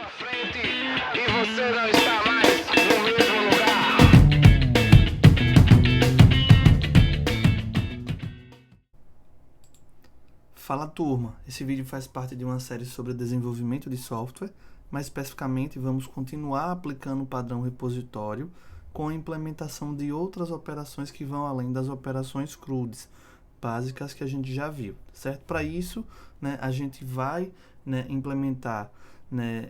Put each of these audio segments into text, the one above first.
frente e você não está mais no mesmo lugar. Fala turma, esse vídeo faz parte de uma série sobre desenvolvimento de software, mais especificamente vamos continuar aplicando o padrão repositório com a implementação de outras operações que vão além das operações CRUDs básicas que a gente já viu, certo? Para isso, a gente vai implementar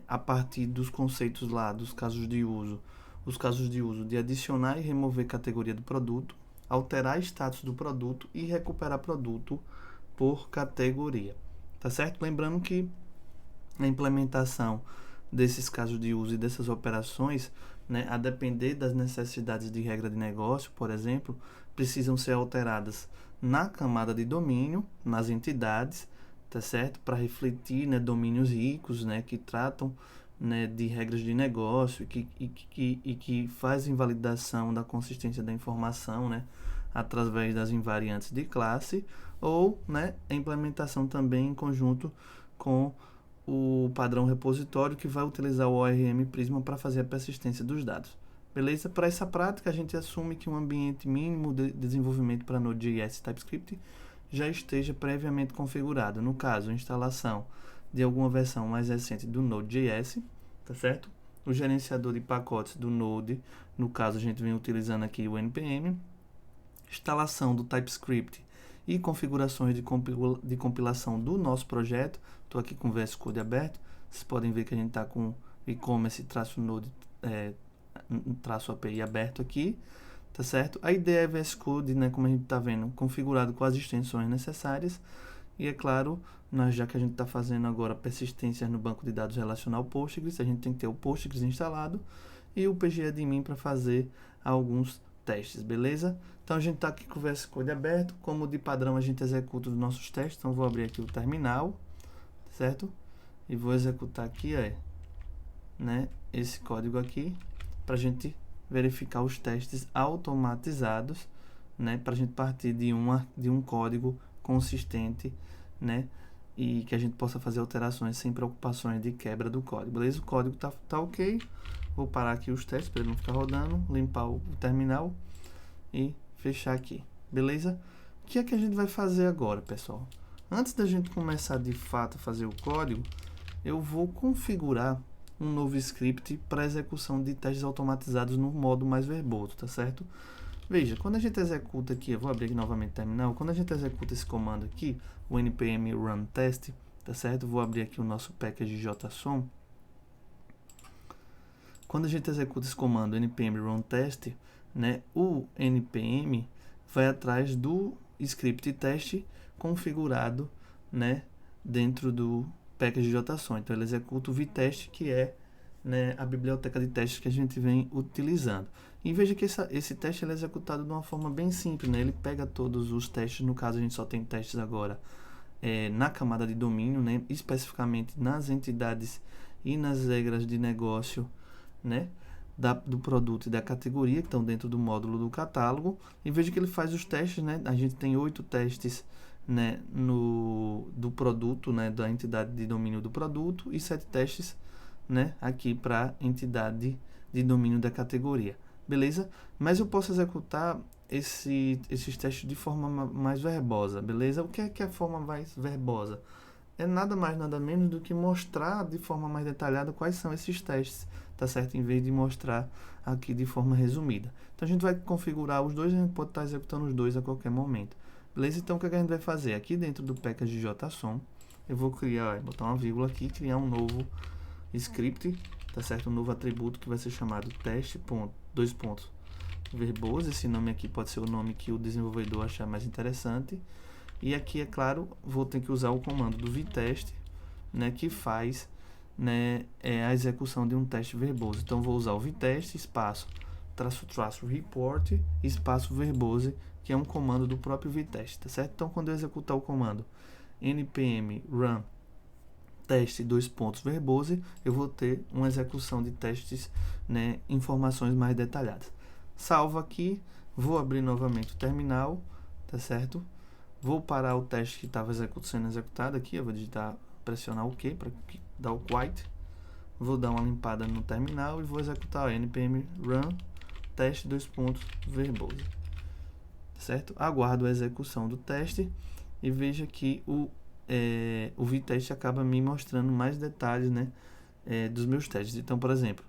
a partir dos conceitos lá, dos casos de uso, os casos de uso de adicionar e remover categoria do produto, alterar status do produto e recuperar produto por categoria, tá certo? Lembrando que a implementação desses casos de uso e dessas operações, a depender das necessidades de regra de negócio, por exemplo, precisam ser alteradas na camada de domínio, nas entidades, tá certo? Para refletir domínios ricos, que tratam de regras de negócio e que fazem validação da consistência da informação, através das invariantes de classe, ou a implementação também em conjunto com o padrão repositório que vai utilizar o ORM Prisma para fazer a persistência dos dados. Beleza? Para essa prática, a gente assume que um ambiente mínimo de desenvolvimento para Node.js e TypeScript já esteja previamente configurado. No caso, a instalação de alguma versão mais recente do Node.js, tá certo? O gerenciador de pacotes do Node, no caso a gente vem utilizando aqui o NPM, instalação do TypeScript e configurações de compilação do nosso projeto. Estou aqui com o VS Code aberto, vocês podem ver que a gente está com e-commerce-node API aberto aqui, tá certo? A ideia é VS Code, como a gente está vendo, configurado com as extensões necessárias, e é claro, já que a gente está fazendo agora persistências no banco de dados relacional Postgres, a gente tem que ter o Postgres instalado e o pgadmin para fazer alguns testes, beleza? Então a gente está aqui com o VS Code aberto, como de padrão a gente executa os nossos testes, então vou abrir aqui o terminal, certo? E vou executar aqui, esse código aqui, para a gente verificar os testes automatizados, para a gente partir de um código consistente, e que a gente possa fazer alterações sem preocupações de quebra do código, beleza? O código tá ok, vou parar aqui os testes para ele não ficar rodando, limpar o terminal e fechar aqui, beleza? O que é que a gente vai fazer agora, pessoal? Antes da gente começar de fato a fazer o código, eu vou configurar um novo script para execução de testes automatizados no modo mais verboso, tá certo? Veja, quando a gente executa aqui, eu vou abrir aqui novamente o terminal, quando a gente executa esse comando aqui, o npm run test, tá certo? Vou abrir aqui o nosso package JSON. Quando a gente executa esse comando npm run test, o npm vai atrás do script teste configurado, dentro do package JSON. Então ele executa o vtest, que é a biblioteca de testes que a gente vem utilizando. E veja que esse teste ele é executado de uma forma bem simples, ele pega todos os testes, no caso a gente só tem testes agora na camada de domínio, especificamente nas entidades e nas regras de negócio, do produto e da categoria que estão dentro do módulo do catálogo, e veja que ele faz os testes, a gente tem 8 testes do produto, da entidade de domínio do produto, e 7 testes aqui para entidade de domínio da categoria, beleza? Mas eu posso executar esses testes de forma mais verbosa, beleza? O que é a forma mais verbosa? É nada mais, nada menos do que mostrar de forma mais detalhada quais são esses testes, tá certo? Em vez de mostrar aqui de forma resumida. Então a gente vai configurar os dois, a gente pode estar executando os dois a qualquer momento, beleza? Então o que a gente vai fazer? Aqui dentro do package JSON, eu vou criar, botar uma vírgula aqui, criar um novo script, tá certo? Um novo atributo que vai ser chamado teste.verbose. Esse nome aqui pode ser o nome que o desenvolvedor achar mais interessante. E aqui, é claro, vou ter que usar o comando do vtest, que faz a execução de um teste verboso. Então vou usar o vtest, espaço, traço report, espaço verbose, que é um comando do próprio vtest, tá certo? Então quando eu executar o comando npm run teste verbose, eu vou ter uma execução de testes, informações mais detalhadas. Salvo aqui, vou abrir novamente o terminal, tá certo? Vou parar o teste que estava sendo executado aqui, eu vou digitar, pressionar OK para dar o quit, vou dar uma limpada no terminal e vou executar o npm run teste verbose, certo? Aguardo a execução do teste e veja que o VTest acaba me mostrando mais detalhes, né, dos meus testes. Então, por exemplo,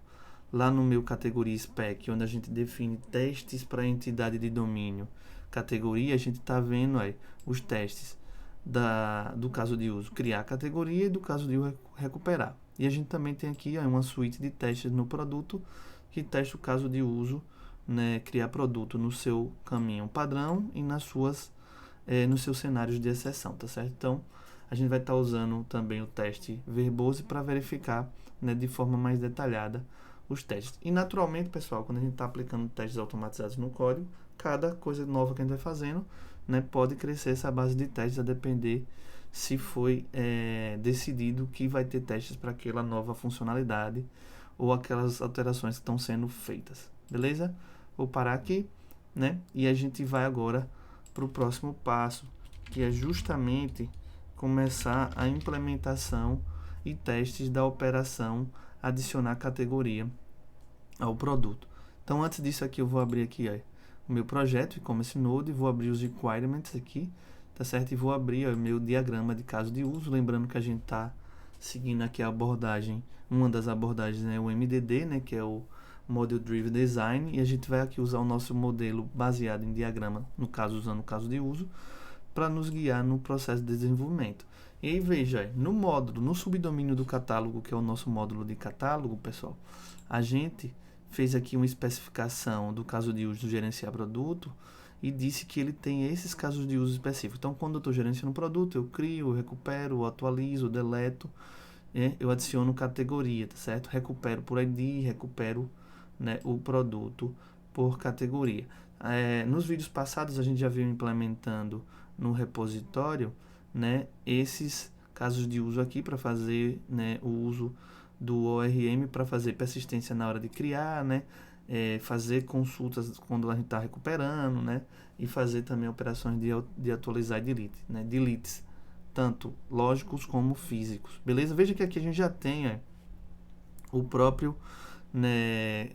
lá no meu categoria spec, onde a gente define testes para entidade de domínio, categoria, a gente está vendo aí os testes do caso de uso criar categoria e do caso de uso recuperar. E a gente também tem aqui uma suíte de testes no produto que testa o caso de uso, né, criar produto no seu caminho padrão e nos seus cenários de exceção, tá certo? Então, a gente vai estar usando também o teste verbose para verificar, né, de forma mais detalhada os testes. E naturalmente, pessoal, quando a gente está aplicando testes automatizados no código, cada coisa nova que a gente vai fazendo, né, pode crescer essa base de testes a depender se foi decidido que vai ter testes para aquela nova funcionalidade ou aquelas alterações que estão sendo feitas. Beleza? Vou parar aqui, né? E a gente vai agora para o próximo passo, que é justamente começar a implementação e testes da operação adicionar categoria ao produto. Então, antes disso aqui, eu vou abrir aqui o meu projeto e-commerce node, vou abrir os requirements aqui, tá certo? E vou abrir o meu diagrama de caso de uso, lembrando que a gente está seguindo aqui a abordagem, uma das abordagens é o MDD, né, que é o Model Driven Design, e a gente vai aqui usar o nosso modelo baseado em diagrama, no caso usando o caso de uso, para nos guiar no processo de desenvolvimento. E aí veja, no módulo, no subdomínio do catálogo, que é o nosso módulo de catálogo, pessoal, a gente fez aqui uma especificação do caso de uso do gerenciar produto e disse que ele tem esses casos de uso específicos. Então, quando eu estou gerenciando um produto, eu crio, eu recupero, eu atualizo, eu deleto, eu adiciono categoria, tá certo? Recupero por ID, recupero, né, o produto por categoria. Nos vídeos passados, a gente já veio implementando no repositório, né, esses casos de uso aqui para fazer, né, o uso do ORM para fazer persistência na hora de criar, né, fazer consultas quando a gente está recuperando, né, e fazer também operações de atualizar e delete, né, deletes, tanto lógicos como físicos, beleza? Veja que aqui a gente já tem o próprio, né,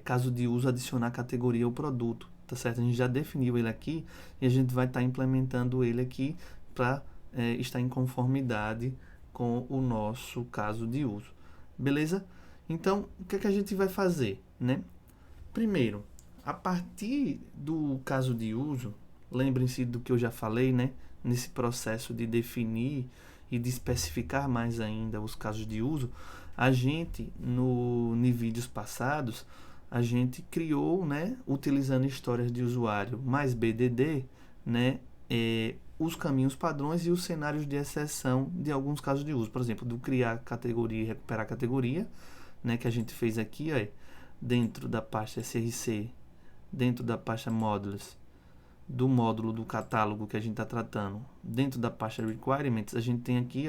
caso de uso adicionar categoria ao produto, tá certo? A gente já definiu ele aqui e a gente vai estar implementando ele aqui para estar em conformidade com o nosso caso de uso, beleza? Então, o que é que a gente vai fazer, né? Primeiro, a partir do caso de uso, lembrem-se do que eu já falei, né? Nesse processo de definir e de especificar mais ainda os casos de uso, a gente, em vídeos passados, a gente criou, né, utilizando histórias de usuário mais BDD, né, os caminhos padrões e os cenários de exceção de alguns casos de uso. Por exemplo, do criar categoria e recuperar categoria, né, que a gente fez aqui, dentro da pasta SRC, dentro da pasta Modules, do módulo do catálogo que a gente está tratando, dentro da pasta Requirements, a gente tem aqui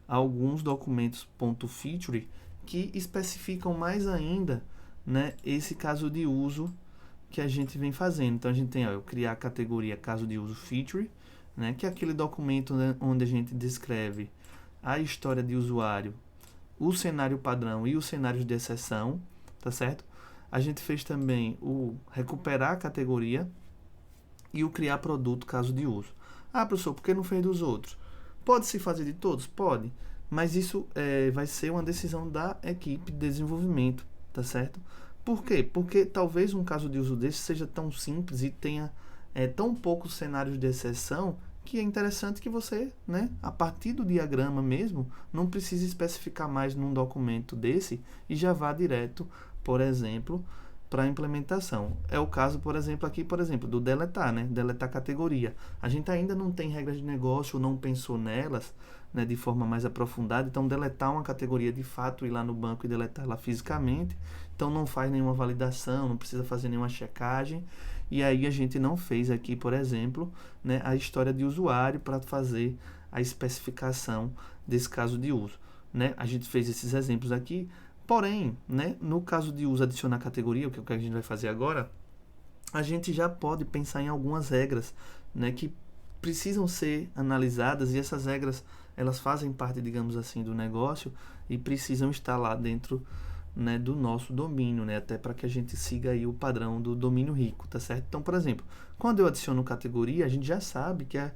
alguns documentos .feature que especificam mais ainda, né, esse caso de uso que a gente vem fazendo. Então a gente tem o criar a categoria caso de uso feature, né, que é aquele documento, né, onde a gente descreve a história de usuário, o cenário padrão e os cenários de exceção, tá certo? A gente fez também o recuperar a categoria e o criar produto caso de uso. Ah, professor, por que não fez dos outros? Pode-se fazer de todos? Pode, mas isso vai ser uma decisão da equipe de desenvolvimento, tá certo? Por quê? Porque talvez um caso de uso desse seja tão simples e tenha tão poucos cenários de exceção que é interessante que você, né, a partir do diagrama mesmo, não precise especificar mais num documento desse e já vá direto, por exemplo, para a implementação. É o caso, por exemplo, aqui, do deletar, né? Deletar categoria. A gente ainda não tem regras de negócio, não pensou nelas, né, de forma mais aprofundada. Então, deletar uma categoria de fato, ir lá no banco e deletar ela fisicamente. Então, não faz nenhuma validação, não precisa fazer nenhuma checagem. E aí, a gente não fez aqui, por exemplo, né, a história de usuário para fazer a especificação desse caso de uso, né? A gente fez esses exemplos aqui. Porém, né, no caso de uso adicionar categoria, que é o que a gente vai fazer agora, a gente já pode pensar em algumas regras, né, que precisam ser analisadas, e essas regras elas fazem parte, digamos assim, do negócio e precisam estar lá dentro, né, do nosso domínio, né, até para que a gente siga aí o padrão do domínio rico, tá certo? Então, por exemplo, quando eu adiciono categoria, a gente já sabe que a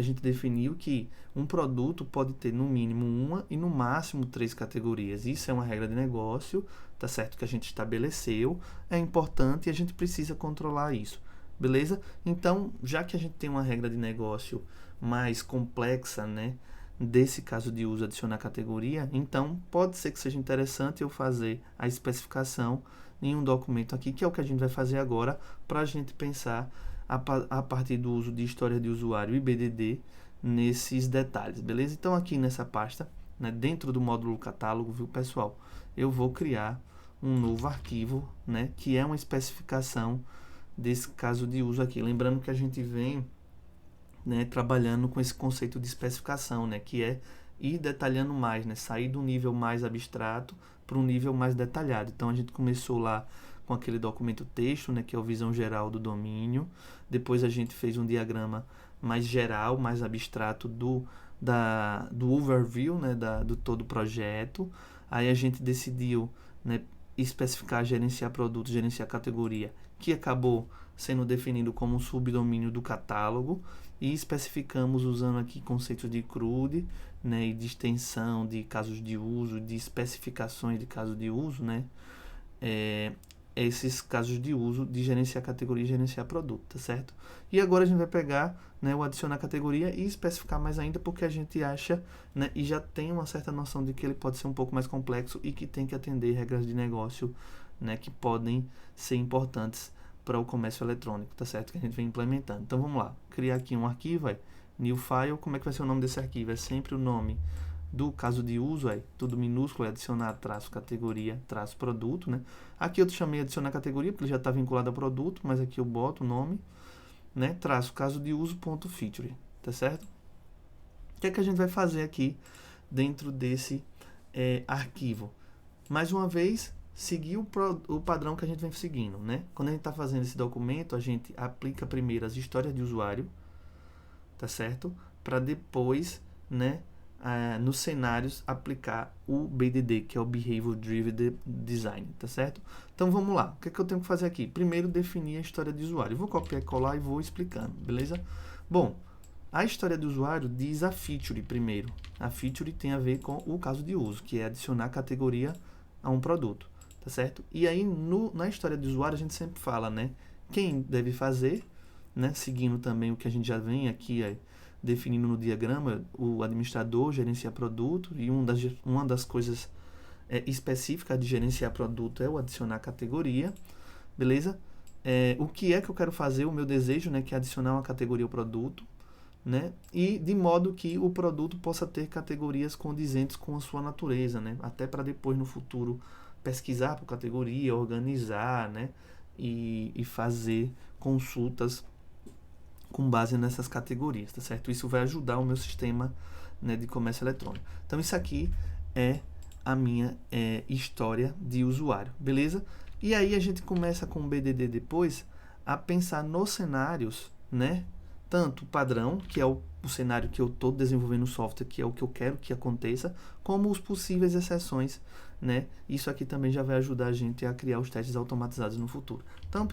gente definiu que um produto pode ter no mínimo uma e no máximo 3 categorias. Isso é uma regra de negócio, tá certo? Que a gente estabeleceu, é importante e a gente precisa controlar isso, beleza? Então, já que a gente tem uma regra de negócio mais complexa, né, desse caso de uso adicionar categoria, então pode ser que seja interessante eu fazer a especificação em um documento aqui, que é o que a gente vai fazer agora, para a gente pensar a partir do uso de história de usuário e BDD nesses detalhes, beleza? Então aqui nessa pasta, né, dentro do módulo catálogo, viu pessoal, eu vou criar um novo arquivo, né, que é uma especificação desse caso de uso aqui. Lembrando que a gente vem, né, trabalhando com esse conceito de especificação, né, que é ir detalhando mais, né, sair do nível mais abstrato para um nível mais detalhado. Então a gente começou lá com aquele documento texto, né, que é a visão geral do domínio. Depois a gente fez um diagrama mais geral, mais abstrato do overview, né, do todo o projeto. Aí a gente decidiu, né, especificar, gerenciar produtos, gerenciar categoria, que acabou sendo definido como um subdomínio do catálogo, e especificamos usando aqui conceitos de CRUD, né, e de extensão de casos de uso, de especificações de casos de uso, né, esses casos de uso de gerenciar categoria e gerenciar produto, tá certo? E agora a gente vai pegar, né, o adicionar categoria e especificar mais ainda, porque a gente acha, né, e já tem uma certa noção de que ele pode ser um pouco mais complexo e que tem que atender regras de negócio, né, que podem ser importantes para o comércio eletrônico, tá certo? Que a gente vem implementando. Então vamos lá, criar aqui um arquivo, new file. Como é que vai ser o nome desse arquivo? É sempre o nome do caso de uso, tudo minúsculo, adicionar traço categoria, traço produto, né? Aqui eu chamei adicionar categoria porque ele já está vinculado ao produto, mas aqui eu boto o nome, né? Traço caso de uso ponto feature, tá certo? O que é que a gente vai fazer aqui dentro desse arquivo? Mais uma vez, seguir o padrão que a gente vem seguindo, né? Quando a gente está fazendo esse documento, a gente aplica primeiro as histórias de usuário, tá certo? Para depois, né, nos cenários aplicar o BDD, que é o Behavior Driven Design, tá certo? Então vamos lá, o que é que eu tenho que fazer aqui? Primeiro definir a história de usuário. Eu vou copiar e colar e vou explicando, beleza? Bom, a história do usuário diz a feature primeiro. A feature tem a ver com o caso de uso, que é adicionar categoria a um produto, tá certo? E aí na história de usuário a gente sempre fala, né, quem deve fazer, né, seguindo também o que a gente já vem aqui definindo no diagrama, o administrador gerencia produto, e uma das coisas específicas de gerenciar produto é o adicionar categoria, beleza? O que é que eu quero fazer, o meu desejo, né, que é adicionar uma categoria ao produto, né, e de modo que o produto possa ter categorias condizentes com a sua natureza, né, até para depois no futuro pesquisar por categoria, organizar, né, e fazer consultas com base nessas categorias, tá certo? Isso vai ajudar o meu sistema, né, de comércio eletrônico. Então isso aqui é a minha história de usuário, beleza? E aí a gente começa com o BDD depois a pensar nos cenários, né? Tanto o padrão, que é o cenário que eu estou desenvolvendo o software, que é o que eu quero que aconteça, como os possíveis exceções, né? Isso aqui também já vai ajudar a gente a criar os testes automatizados no futuro. Então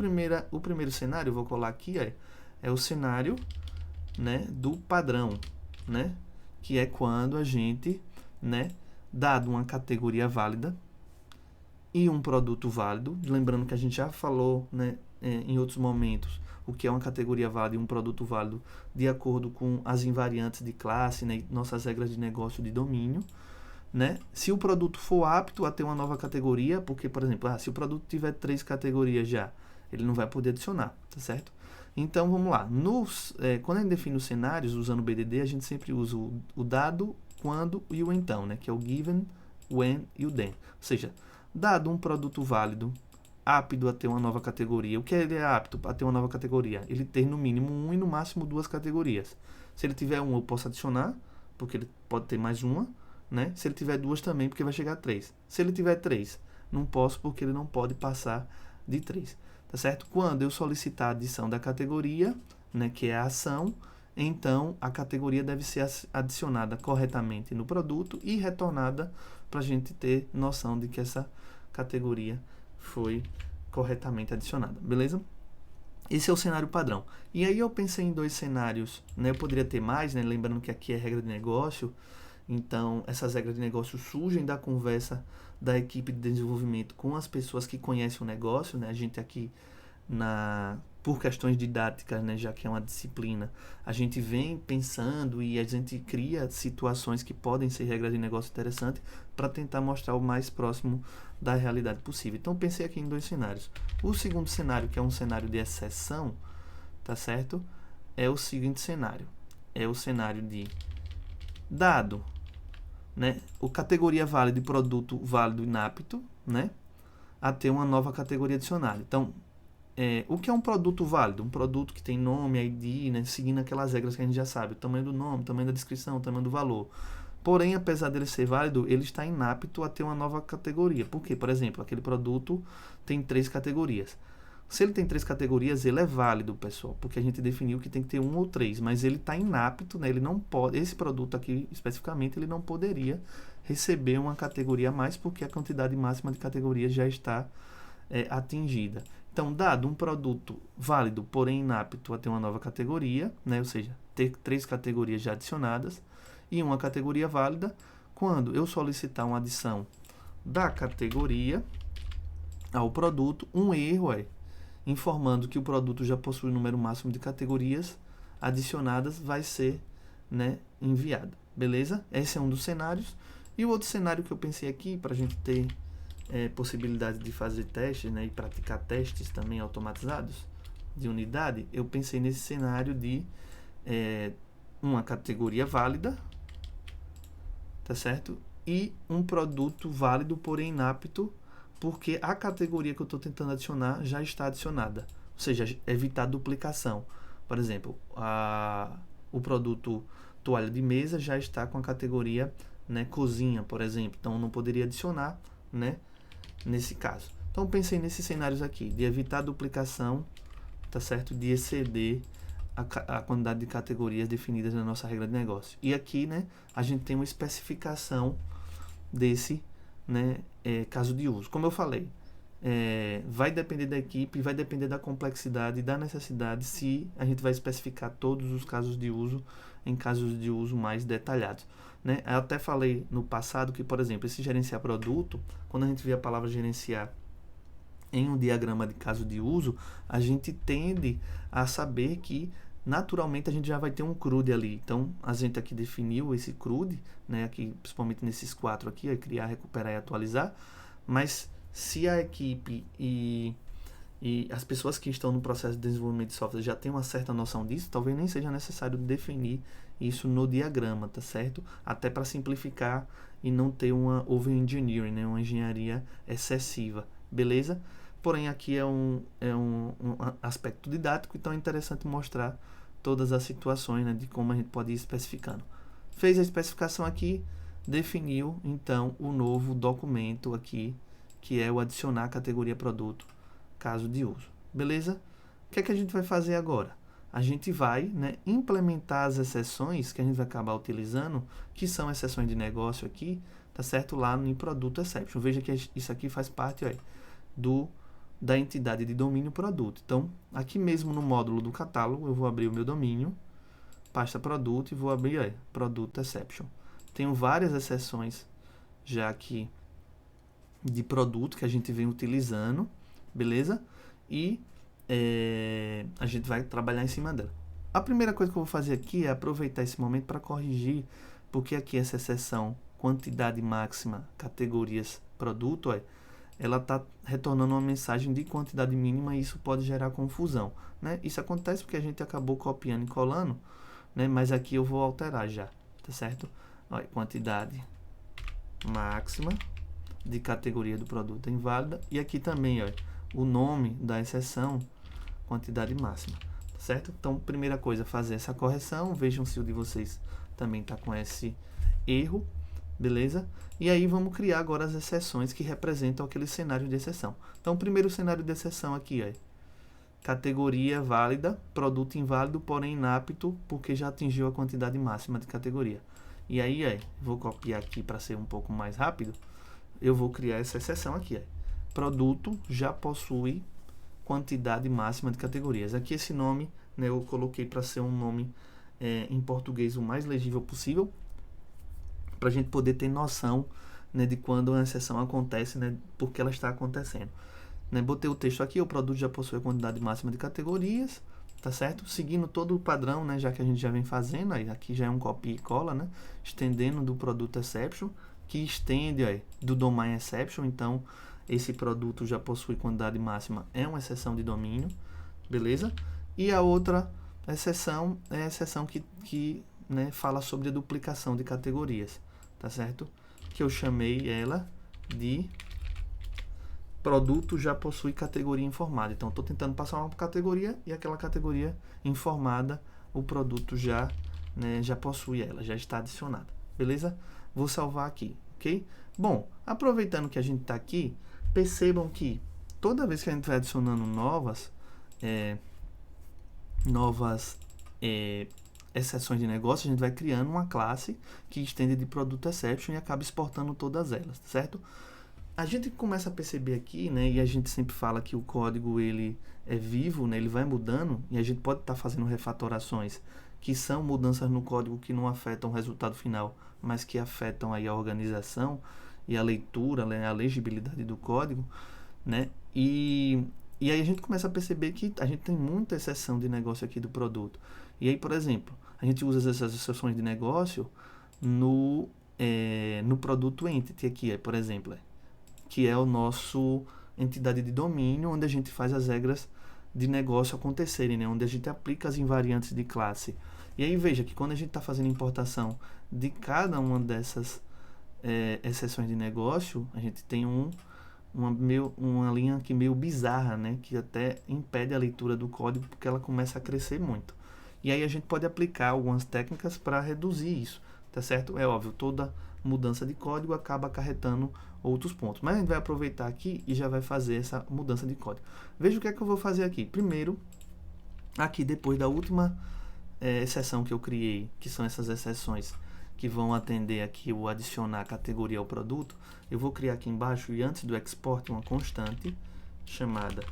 o primeiro cenário, eu vou colar aqui, é o cenário, né, do padrão, né? Que é quando a gente, né, dado uma categoria válida e um produto válido, lembrando que a gente já falou, né, em outros momentos, o que é uma categoria válida e um produto válido de acordo com as invariantes de classe, né, e nossas regras de negócio de domínio, né? Se o produto for apto a ter uma nova categoria, porque, por exemplo, se o produto tiver 3 categorias já, ele não vai poder adicionar, tá certo? Então, vamos lá. Quando a gente define os cenários usando o BDD, a gente sempre usa o dado, quando e o então, né? Que é o given, when e o then. Ou seja, dado um produto válido, apto a ter uma nova categoria. O que ele é apto a ter uma nova categoria? Ele ter no mínimo 1 e no máximo 2 categorias. Se ele tiver 1, eu posso adicionar, porque ele pode ter mais uma, né? Se ele tiver 2 também, porque vai chegar a 3. Se ele tiver 3, não posso, porque ele não pode passar de 3. Tá certo? Quando eu solicitar a adição da categoria, né, que é a ação, então a categoria deve ser adicionada corretamente no produto e retornada para a gente ter noção de que essa categoria foi corretamente adicionada, beleza? Esse é o cenário padrão. E aí eu pensei em 2 cenários, né? Eu poderia ter mais, né? Lembrando que aqui é regra de negócio, então essas regras de negócio surgem da conversa da equipe de desenvolvimento com as pessoas que conhecem o negócio, né? A gente aqui por questões didáticas, né, já que é uma disciplina, a gente vem pensando e a gente cria situações que podem ser regras de negócio interessantes para tentar mostrar o mais próximo da realidade possível. Então, pensei aqui em 2 cenários. O segundo cenário, que é um cenário de exceção, tá certo? É o seguinte cenário. É o cenário de dado, né, o categoria válida e produto válido inapto, né, a ter uma nova categoria adicionada. Então, o que é um produto válido? Um produto que tem nome, ID, né, seguindo aquelas regras que a gente já sabe, o tamanho do nome, o tamanho da descrição, o tamanho do valor. Porém, apesar dele ser válido, ele está inapto a ter uma nova categoria. Por quê? Por exemplo, aquele produto tem 3 categorias. Se ele tem 3 categorias, ele é válido, pessoal, porque a gente definiu que tem que ter 1 ou 3, mas ele está inapto, né? Ele não pode, esse produto aqui especificamente, ele não poderia receber uma categoria a mais, porque a quantidade máxima de categorias já está atingida. Então, dado um produto válido, porém inapto a ter uma nova categoria, né? Ou seja, ter 3 categorias já adicionadas e uma categoria válida, quando eu solicitar uma adição da categoria ao produto, um erro informando que o produto já possui o número máximo de categorias adicionadas, vai ser, né, enviado. Beleza? Esse é um dos cenários. E o outro cenário que eu pensei aqui, para a gente ter possibilidade de fazer testes, né, e praticar testes também automatizados de unidade, eu pensei nesse cenário de uma categoria válida, tá certo? E um produto válido, porém inapto, porque a categoria que eu estou tentando adicionar já está adicionada. Ou seja, evitar duplicação. Por exemplo, o produto toalha de mesa já está com a categoria, né, cozinha, por exemplo. Então, eu não poderia adicionar, né, nesse caso. Então, pensei nesses cenários aqui, de evitar duplicação, tá certo? De exceder a quantidade de categorias definidas na nossa regra de negócio. E aqui, né, a gente tem uma especificação desse, né, caso de uso. Como eu falei, vai depender da equipe, vai depender da complexidade e da necessidade se a gente vai especificar todos os casos de uso em casos de uso mais detalhados, né? Eu até falei no passado que, por exemplo, esse gerenciar produto, quando a gente vê a palavra gerenciar em um diagrama de caso de uso, a gente tende a saber que naturalmente a gente já vai ter um CRUD ali. Então, a gente aqui definiu esse CRUD, né, aqui, principalmente nesses 4 aqui, criar, recuperar e atualizar, mas se a equipe e as pessoas que estão no processo de desenvolvimento de software já têm uma certa noção disso, talvez nem seja necessário definir isso no diagrama, tá certo? Até para simplificar e não ter uma over-engineering, né, uma engenharia excessiva, beleza? Porém, aqui é um aspecto didático, então é interessante mostrar todas as situações, né, de como a gente pode ir especificando. Fez a especificação aqui, definiu, então, o novo documento aqui, que é o adicionar a categoria produto, caso de uso. Beleza? O que é que a gente vai fazer agora? A gente vai, né, implementar as exceções que a gente vai acabar utilizando, que são exceções de negócio aqui, tá certo? Lá no Produto Exception. Veja que isso aqui faz parte da entidade de domínio produto. Então, aqui mesmo no módulo do catálogo, eu vou abrir o meu domínio, pasta produto, e vou abrir Produto Exception. Tenho várias exceções já aqui de produto que a gente vem utilizando, beleza? E a gente vai trabalhar em cima dela. A primeira coisa que eu vou fazer aqui é aproveitar esse momento para corrigir, porque aqui essa exceção, quantidade máxima, categorias, produto, ela está retornando uma mensagem de quantidade mínima e isso pode gerar confusão, né? Isso acontece porque a gente acabou copiando e colando, né? Mas aqui eu vou alterar já, tá certo? Olha, quantidade máxima de categoria do produto é inválida e aqui também, olha, o nome da exceção, quantidade máxima, tá certo? Então, primeira coisa, fazer essa correção, vejam se o de vocês também está com esse erro, beleza? E aí vamos criar agora as exceções que representam aquele cenário de exceção. Então, o primeiro cenário de exceção aqui, categoria válida, produto inválido, porém inapto, porque já atingiu a quantidade máxima de categoria. E aí, vou copiar aqui para ser um pouco mais rápido, eu vou criar essa exceção aqui, produto já possui quantidade máxima de categorias. Aqui esse nome, né, eu coloquei para ser um nome em português o mais legível possível, para a gente poder ter noção, né, de quando uma exceção acontece, né, porque ela está acontecendo. Né, botei o texto aqui, o produto já possui a quantidade máxima de categorias, tá certo? Seguindo todo o padrão, né, já que a gente já vem fazendo, aí aqui já é um copia e cola, né, estendendo do produto exception, que estende do domain exception, então esse produto já possui quantidade máxima, é uma exceção de domínio, beleza? E a outra exceção é a exceção que né, fala sobre a duplicação de categorias, tá certo? Que eu chamei ela de produto já possui categoria informada. Então, estou tentando passar uma categoria e aquela categoria informada, o produto já, né, já possui ela, já está adicionada. Beleza? Vou salvar aqui, ok? Bom, aproveitando que a gente está aqui, percebam que toda vez que a gente vai adicionando novas exceções de negócio, a gente vai criando uma classe que estende de produto exception e acaba exportando todas elas, certo? A gente começa a perceber aqui, né, e a gente sempre fala que o código ele é vivo, né, ele vai mudando, e a gente pode estar fazendo refatorações que são mudanças no código que não afetam o resultado final, mas que afetam aí a organização e a leitura, né, a legibilidade do código, né, e aí a gente começa a perceber que a gente tem muita exceção de negócio aqui do produto. E aí, por exemplo, a gente usa essas exceções de negócio no produto entity aqui, por exemplo, que é o nosso entidade de domínio, onde a gente faz as regras de negócio acontecerem, né? Onde a gente aplica as invariantes de classe. E aí veja que quando a gente está fazendo importação de cada uma dessas exceções de negócio, a gente tem uma linha aqui meio bizarra, né? Que até impede a leitura do código porque ela começa a crescer muito. E aí a gente pode aplicar algumas técnicas para reduzir isso, tá certo? É óbvio, toda mudança de código acaba acarretando outros pontos. Mas a gente vai aproveitar aqui e já vai fazer essa mudança de código. Veja o que é que eu vou fazer aqui. Primeiro, aqui depois da última exceção que eu criei, que são essas exceções que vão atender aqui o adicionar a categoria ao produto, eu vou criar aqui embaixo e antes do export uma constante chamada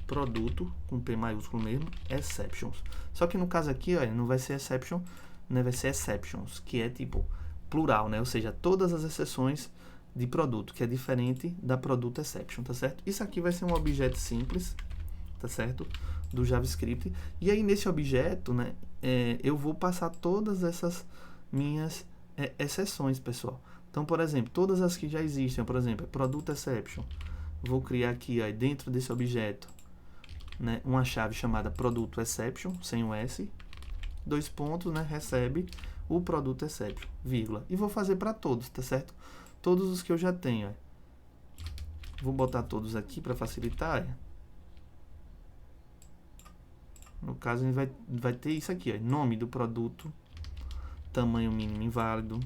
produto, com P maiúsculo mesmo, exceptions. Só que no caso aqui, ó, não vai ser exception, né, vai ser exceptions, que é tipo plural, né? Ou seja, todas as exceções de produto, que é diferente da produto exception, tá certo? Isso aqui vai ser um objeto simples, tá certo? Do JavaScript. E aí nesse objeto, né, eu vou passar todas essas minhas exceções, pessoal. Então, por exemplo, todas as que já existem, por exemplo, produto exception, vou criar aqui, ó, dentro desse objeto, né, uma chave chamada produto exception, sem o S, dois pontos, né, recebe o produto exception, vírgula. E vou fazer para todos, tá certo? Todos os que eu já tenho. Vou botar todos aqui para facilitar. No caso, a gente vai ter isso aqui, ó, nome do produto, tamanho mínimo inválido,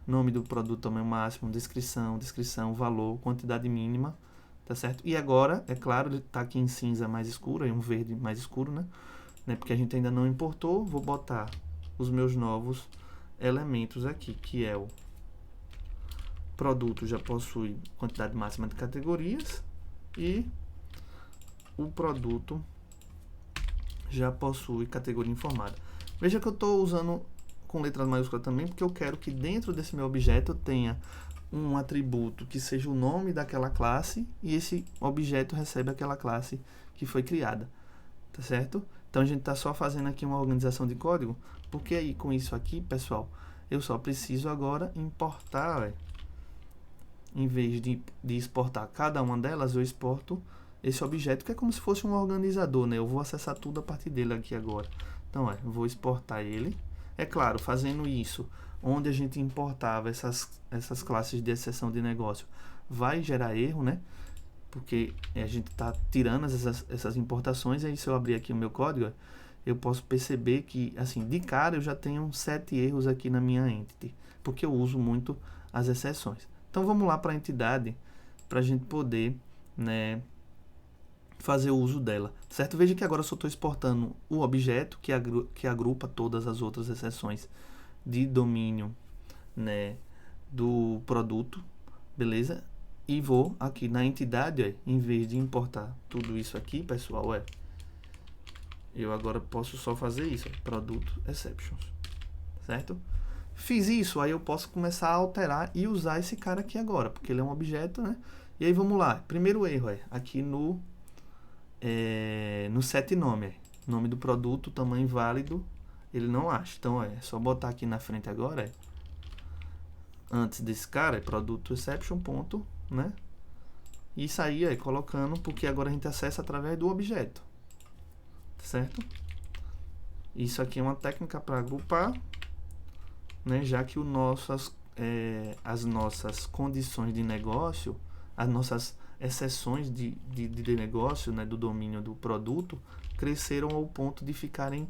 nome do produto, tamanho máximo, descrição, valor, quantidade mínima, tá certo? E agora, é claro, ele está aqui em cinza mais escuro, em um verde mais escuro, né? Porque a gente ainda não importou, vou botar os meus novos elementos aqui, que é o produto já possui quantidade máxima de categorias e o produto já possui categoria informada. Veja que eu estou usando com letras maiúsculas também, porque eu quero que dentro desse meu objeto tenha um atributo que seja o nome daquela classe e esse objeto recebe aquela classe que foi criada, tá certo? Então a gente está só fazendo aqui uma organização de código, porque aí com isso aqui, pessoal, eu só preciso agora importar, em vez de exportar cada uma delas, eu exporto esse objeto, que é como se fosse um organizador, né? Eu vou acessar tudo a partir dele aqui agora. Então, eu vou exportar ele. É claro, fazendo isso, onde a gente importava essas classes de exceção de negócio, vai gerar erro, né? Porque a gente está tirando essas importações, e aí se eu abrir aqui o meu código, eu posso perceber que, assim, de cara eu já tenho 7 erros aqui na minha entity, porque eu uso muito as exceções. Então, vamos lá para a entidade, para a gente poder, né, fazer o uso dela, certo? Veja que agora eu só estou exportando o objeto que agrupa todas as outras exceções de domínio, né, do produto, beleza? E vou aqui na entidade, em vez de importar tudo isso aqui, pessoal, eu agora posso só fazer isso, produto exceptions, certo? Fiz isso, aí eu posso começar a alterar e usar esse cara aqui agora, porque ele é um objeto, né? E aí vamos lá, primeiro erro aqui no set nome, nome do produto, tamanho válido, ele não acha. Então é só botar aqui na frente agora, antes desse cara, produto exception ponto, né? E isso aí colocando, porque agora a gente acessa através do objeto, certo? Isso aqui é uma técnica para agrupar, né? Já que as nossas condições de negócio, as nossas exceções de negócio, né, do domínio do produto, cresceram ao ponto de ficarem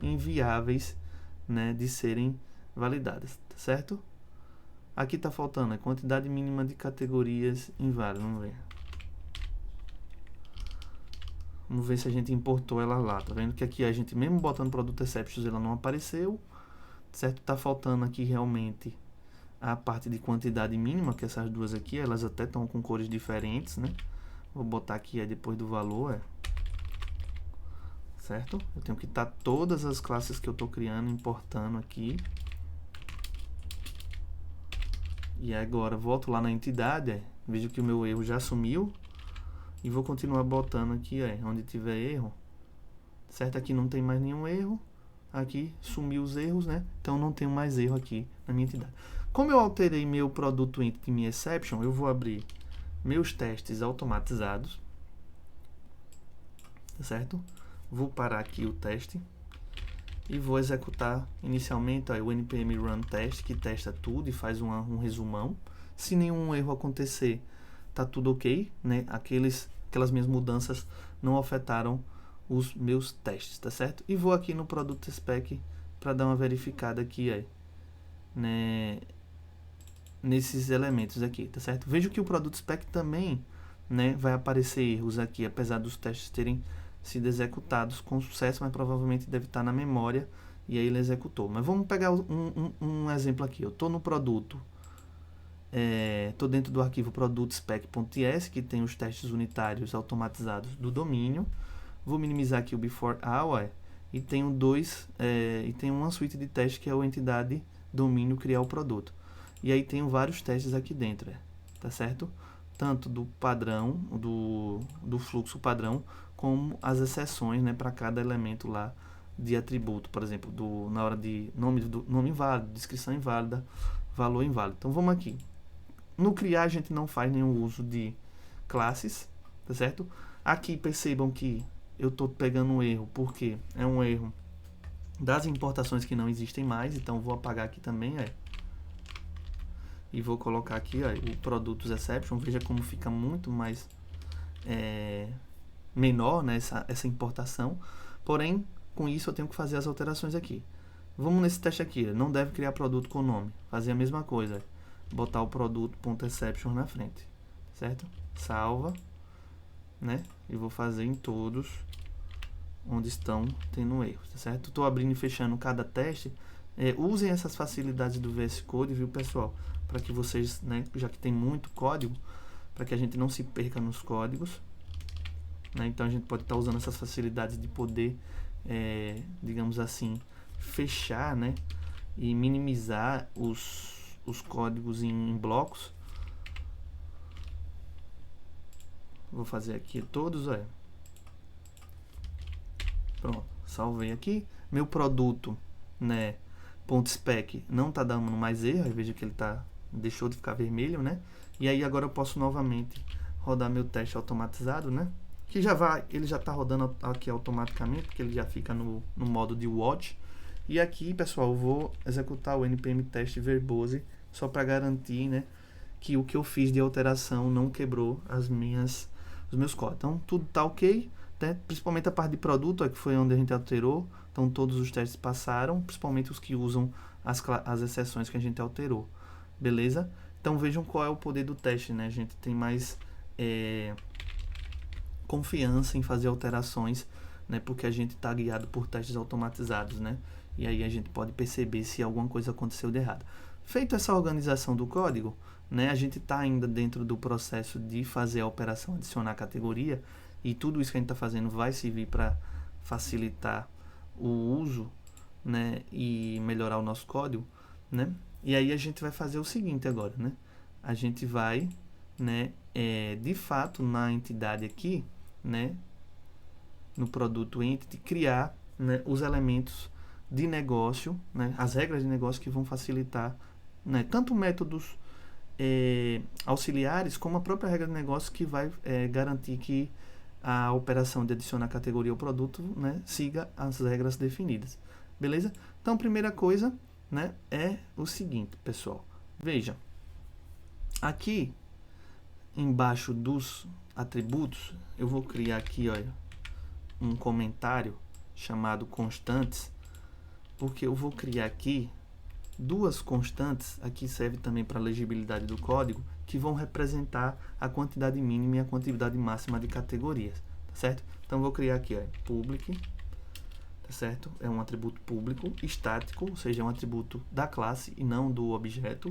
inviáveis, né, de serem validadas, certo? Aqui está faltando a quantidade mínima de categorias inválida. Vamos ver se a gente importou ela lá. Tá vendo que aqui a gente, mesmo botando produto exceptions, ela não apareceu, certo? Tá faltando aqui realmente a parte de quantidade mínima, que essas duas aqui, elas até estão com cores diferentes, né? Vou botar aqui depois do valor, certo? Eu tenho que estar todas as classes que eu estou criando, importando aqui. E agora volto lá na entidade, vejo que o meu erro já sumiu. E vou continuar botando aqui, onde tiver erro, certo? Aqui não tem mais nenhum erro. Aqui sumiu os erros, né? Então não tenho mais erro aqui na minha entidade. Como eu alterei meu produto entity minha exception, eu vou abrir meus testes automatizados, certo? Vou parar aqui o teste e vou executar inicialmente o npm run test, que testa tudo e faz um resumão. Se nenhum erro acontecer, tá tudo ok, né? Aquelas minhas mudanças não afetaram os meus testes, tá certo? E vou aqui no produto spec para dar uma verificada aqui, né, nesses elementos aqui, tá certo? Vejo que o produto spec também, né, vai aparecer erros aqui, apesar dos testes terem sido executados com sucesso, mas provavelmente deve estar na memória e aí ele executou. Mas vamos pegar um exemplo aqui. Eu estou no produto, estou dentro do arquivo produto spec.ts, que tem os testes unitários automatizados do domínio. Vou minimizar aqui o before all, e tenho uma suíte de testes que é o entidade domínio criar o produto. E aí tenho vários testes aqui dentro, tá certo? Tanto do padrão, do fluxo padrão, como as exceções, né, para cada elemento lá de atributo, por exemplo, na hora de nome inválido, descrição inválida, valor inválido. Então vamos aqui. No criar a gente não faz nenhum uso de classes, tá certo? Aqui percebam que eu estou pegando um erro, porque é um erro das importações que não existem mais, então vou apagar aqui também, e vou colocar aqui, o produtos exception. Veja como fica muito mais menor, né, essa importação. Porém, com isso eu tenho que fazer as alterações aqui. Vamos nesse teste aqui, não deve criar produto com nome. Fazer a mesma coisa, botar o produto.exception na frente, certo? Salva, né? E vou fazer em todos onde estão tendo erros, tá certo? Estou abrindo e fechando cada teste. Usem essas facilidades do VS Code, viu, pessoal? Para que vocês, né, já que tem muito código, para que a gente não se perca nos códigos, né? Então a gente pode estar usando essas facilidades de poder, digamos assim, fechar, né, e minimizar os códigos em blocos. Vou fazer aqui todos, pronto, salvei aqui. Meu produto, né, .spec não está dando mais erro, veja que ele deixou de ficar vermelho, né? E aí agora eu posso novamente rodar meu teste automatizado, né? Que ele já está rodando aqui automaticamente, porque ele já fica no modo de watch. E aqui, pessoal, eu vou executar o npm test verbose só para garantir, né, que o que eu fiz de alteração não quebrou os meus códigos. Então tudo está ok, né? Principalmente a parte de produto, que foi onde a gente alterou. Então todos os testes passaram, principalmente os que usam as exceções que a gente alterou, beleza? Então vejam qual é o poder do teste, né? A gente tem mais confiança em fazer alterações, né, porque a gente está guiado por testes automatizados, né, e aí a gente pode perceber se alguma coisa aconteceu de errado. Feito essa organização do código, né, a gente está ainda dentro do processo de fazer a operação adicionar categoria, e tudo isso que a gente está fazendo vai servir para facilitar o uso, né, e melhorar o nosso código, né, e aí a gente vai fazer o seguinte agora, né, a gente vai, né, de fato na entidade aqui, né, no produto entity, criar, né, os elementos de negócio, né, as regras de negócio que vão facilitar, né, tanto métodos auxiliares como a própria regra de negócio que vai garantir que a operação de adicionar categoria ao produto, né, siga as regras definidas. Beleza? Então, primeira coisa, né, é o seguinte, pessoal. Veja, aqui embaixo dos atributos, eu vou criar aqui, olha, um comentário chamado constantes, porque eu vou criar aqui duas constantes, aqui serve também para a legibilidade do código, que vão representar a quantidade mínima e a quantidade máxima de categorias, tá certo? Então, vou criar aqui, ó, public, tá certo? É um atributo público, estático, ou seja, é um atributo da classe e não do objeto.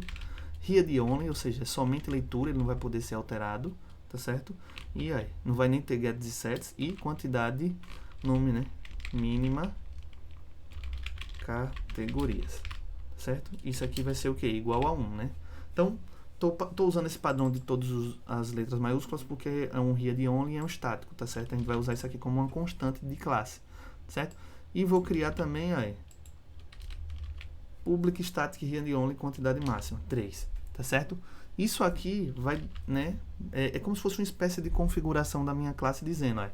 Read only, ou seja, é somente leitura, ele não vai poder ser alterado, tá certo? E aí, não vai nem ter gets e sets, e quantidade, nome, né, mínima, categorias, certo? Isso aqui vai ser o quê? Igual a 1, né? Então, tô usando esse padrão de todas as letras maiúsculas porque é um read only e é um estático, tá certo? A gente vai usar isso aqui como uma constante de classe, certo? E vou criar também, aí, public static read only quantidade máxima, 3, tá certo? Isso aqui vai, né, é como se fosse uma espécie de configuração da minha classe dizendo, ó,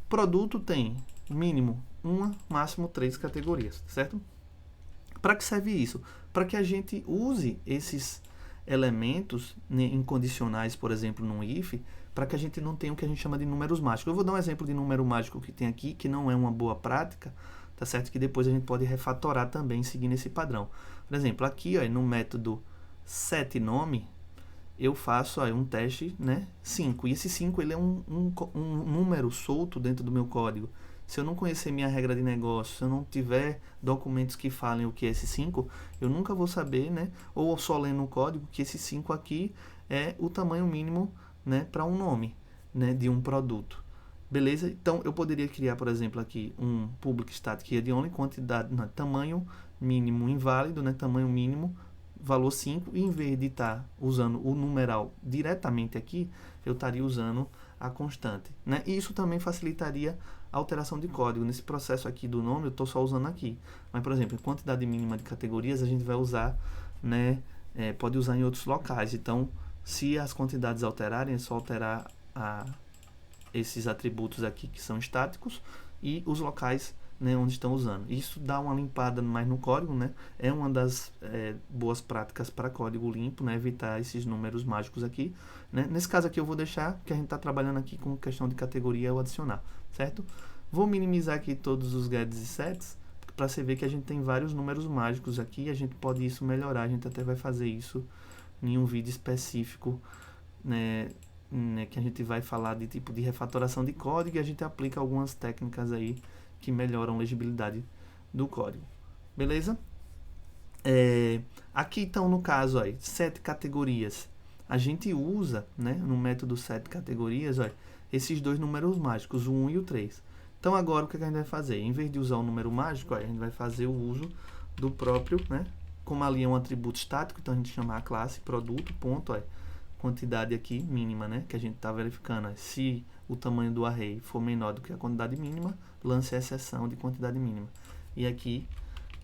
produto tem mínimo 1, máximo 3 categorias, certo? Para que serve isso? Para que a gente use esses elementos, né, incondicionais, por exemplo, num if, para que a gente não tenha o que a gente chama de números mágicos. Eu vou dar um exemplo de número mágico que tem aqui, que não é uma boa prática, tá certo? Que depois a gente pode refatorar também seguindo esse padrão. Por exemplo, aqui, ó, no método setNome, eu faço, ó, um teste, né, 5. E esse 5 ele é um número solto dentro do meu código. Se eu não conhecer minha regra de negócio, se eu não tiver documentos que falem o que é esse 5, eu nunca vou saber, né? Ou só lendo no código que esse 5 aqui é o tamanho mínimo, né, para um nome, né, de um produto. Beleza? Então, eu poderia criar, por exemplo, aqui um public static read only, quantidade, não, tamanho mínimo inválido, né, tamanho mínimo, valor 5, e em vez de estar usando o numeral diretamente aqui, eu estaria usando a constante, né? E isso também facilitaria a alteração de código. Nesse processo aqui do nome, eu estou só usando aqui. Mas, por exemplo, em quantidade mínima de categorias, a gente vai usar, né, pode usar em outros locais. Então, se as quantidades alterarem, é só alterar esses atributos aqui que são estáticos e os locais, né, onde estão usando. Isso dá uma limpada mais no código, né? É uma das boas práticas para código limpo, né? Evitar esses números mágicos aqui, né? Nesse caso aqui eu vou deixar, que a gente está trabalhando aqui com questão de categoria ou adicionar, certo? Vou minimizar aqui todos os gets e sets, para você ver que a gente tem vários números mágicos aqui, e a gente pode isso melhorar, a gente até vai fazer isso em um vídeo específico, né, que a gente vai falar de tipo de refatoração de código, e a gente aplica algumas técnicas aí que melhoram a legibilidade do código. Beleza? Aqui então, no caso, ó, 7 categorias. A gente usa, né, no método 7 categorias, ó, esses dois números mágicos, o 1 e o 3. Então, agora, o que a gente vai fazer? Em vez de usar o número mágico, ó, a gente vai fazer o uso do próprio, né, como ali é um atributo estático, então a gente chama a classe produto, ponto, ó, quantidade aqui mínima, né, que a gente está verificando. Ó, se o tamanho do array for menor do que a quantidade mínima, lance a exceção de quantidade mínima. E aqui,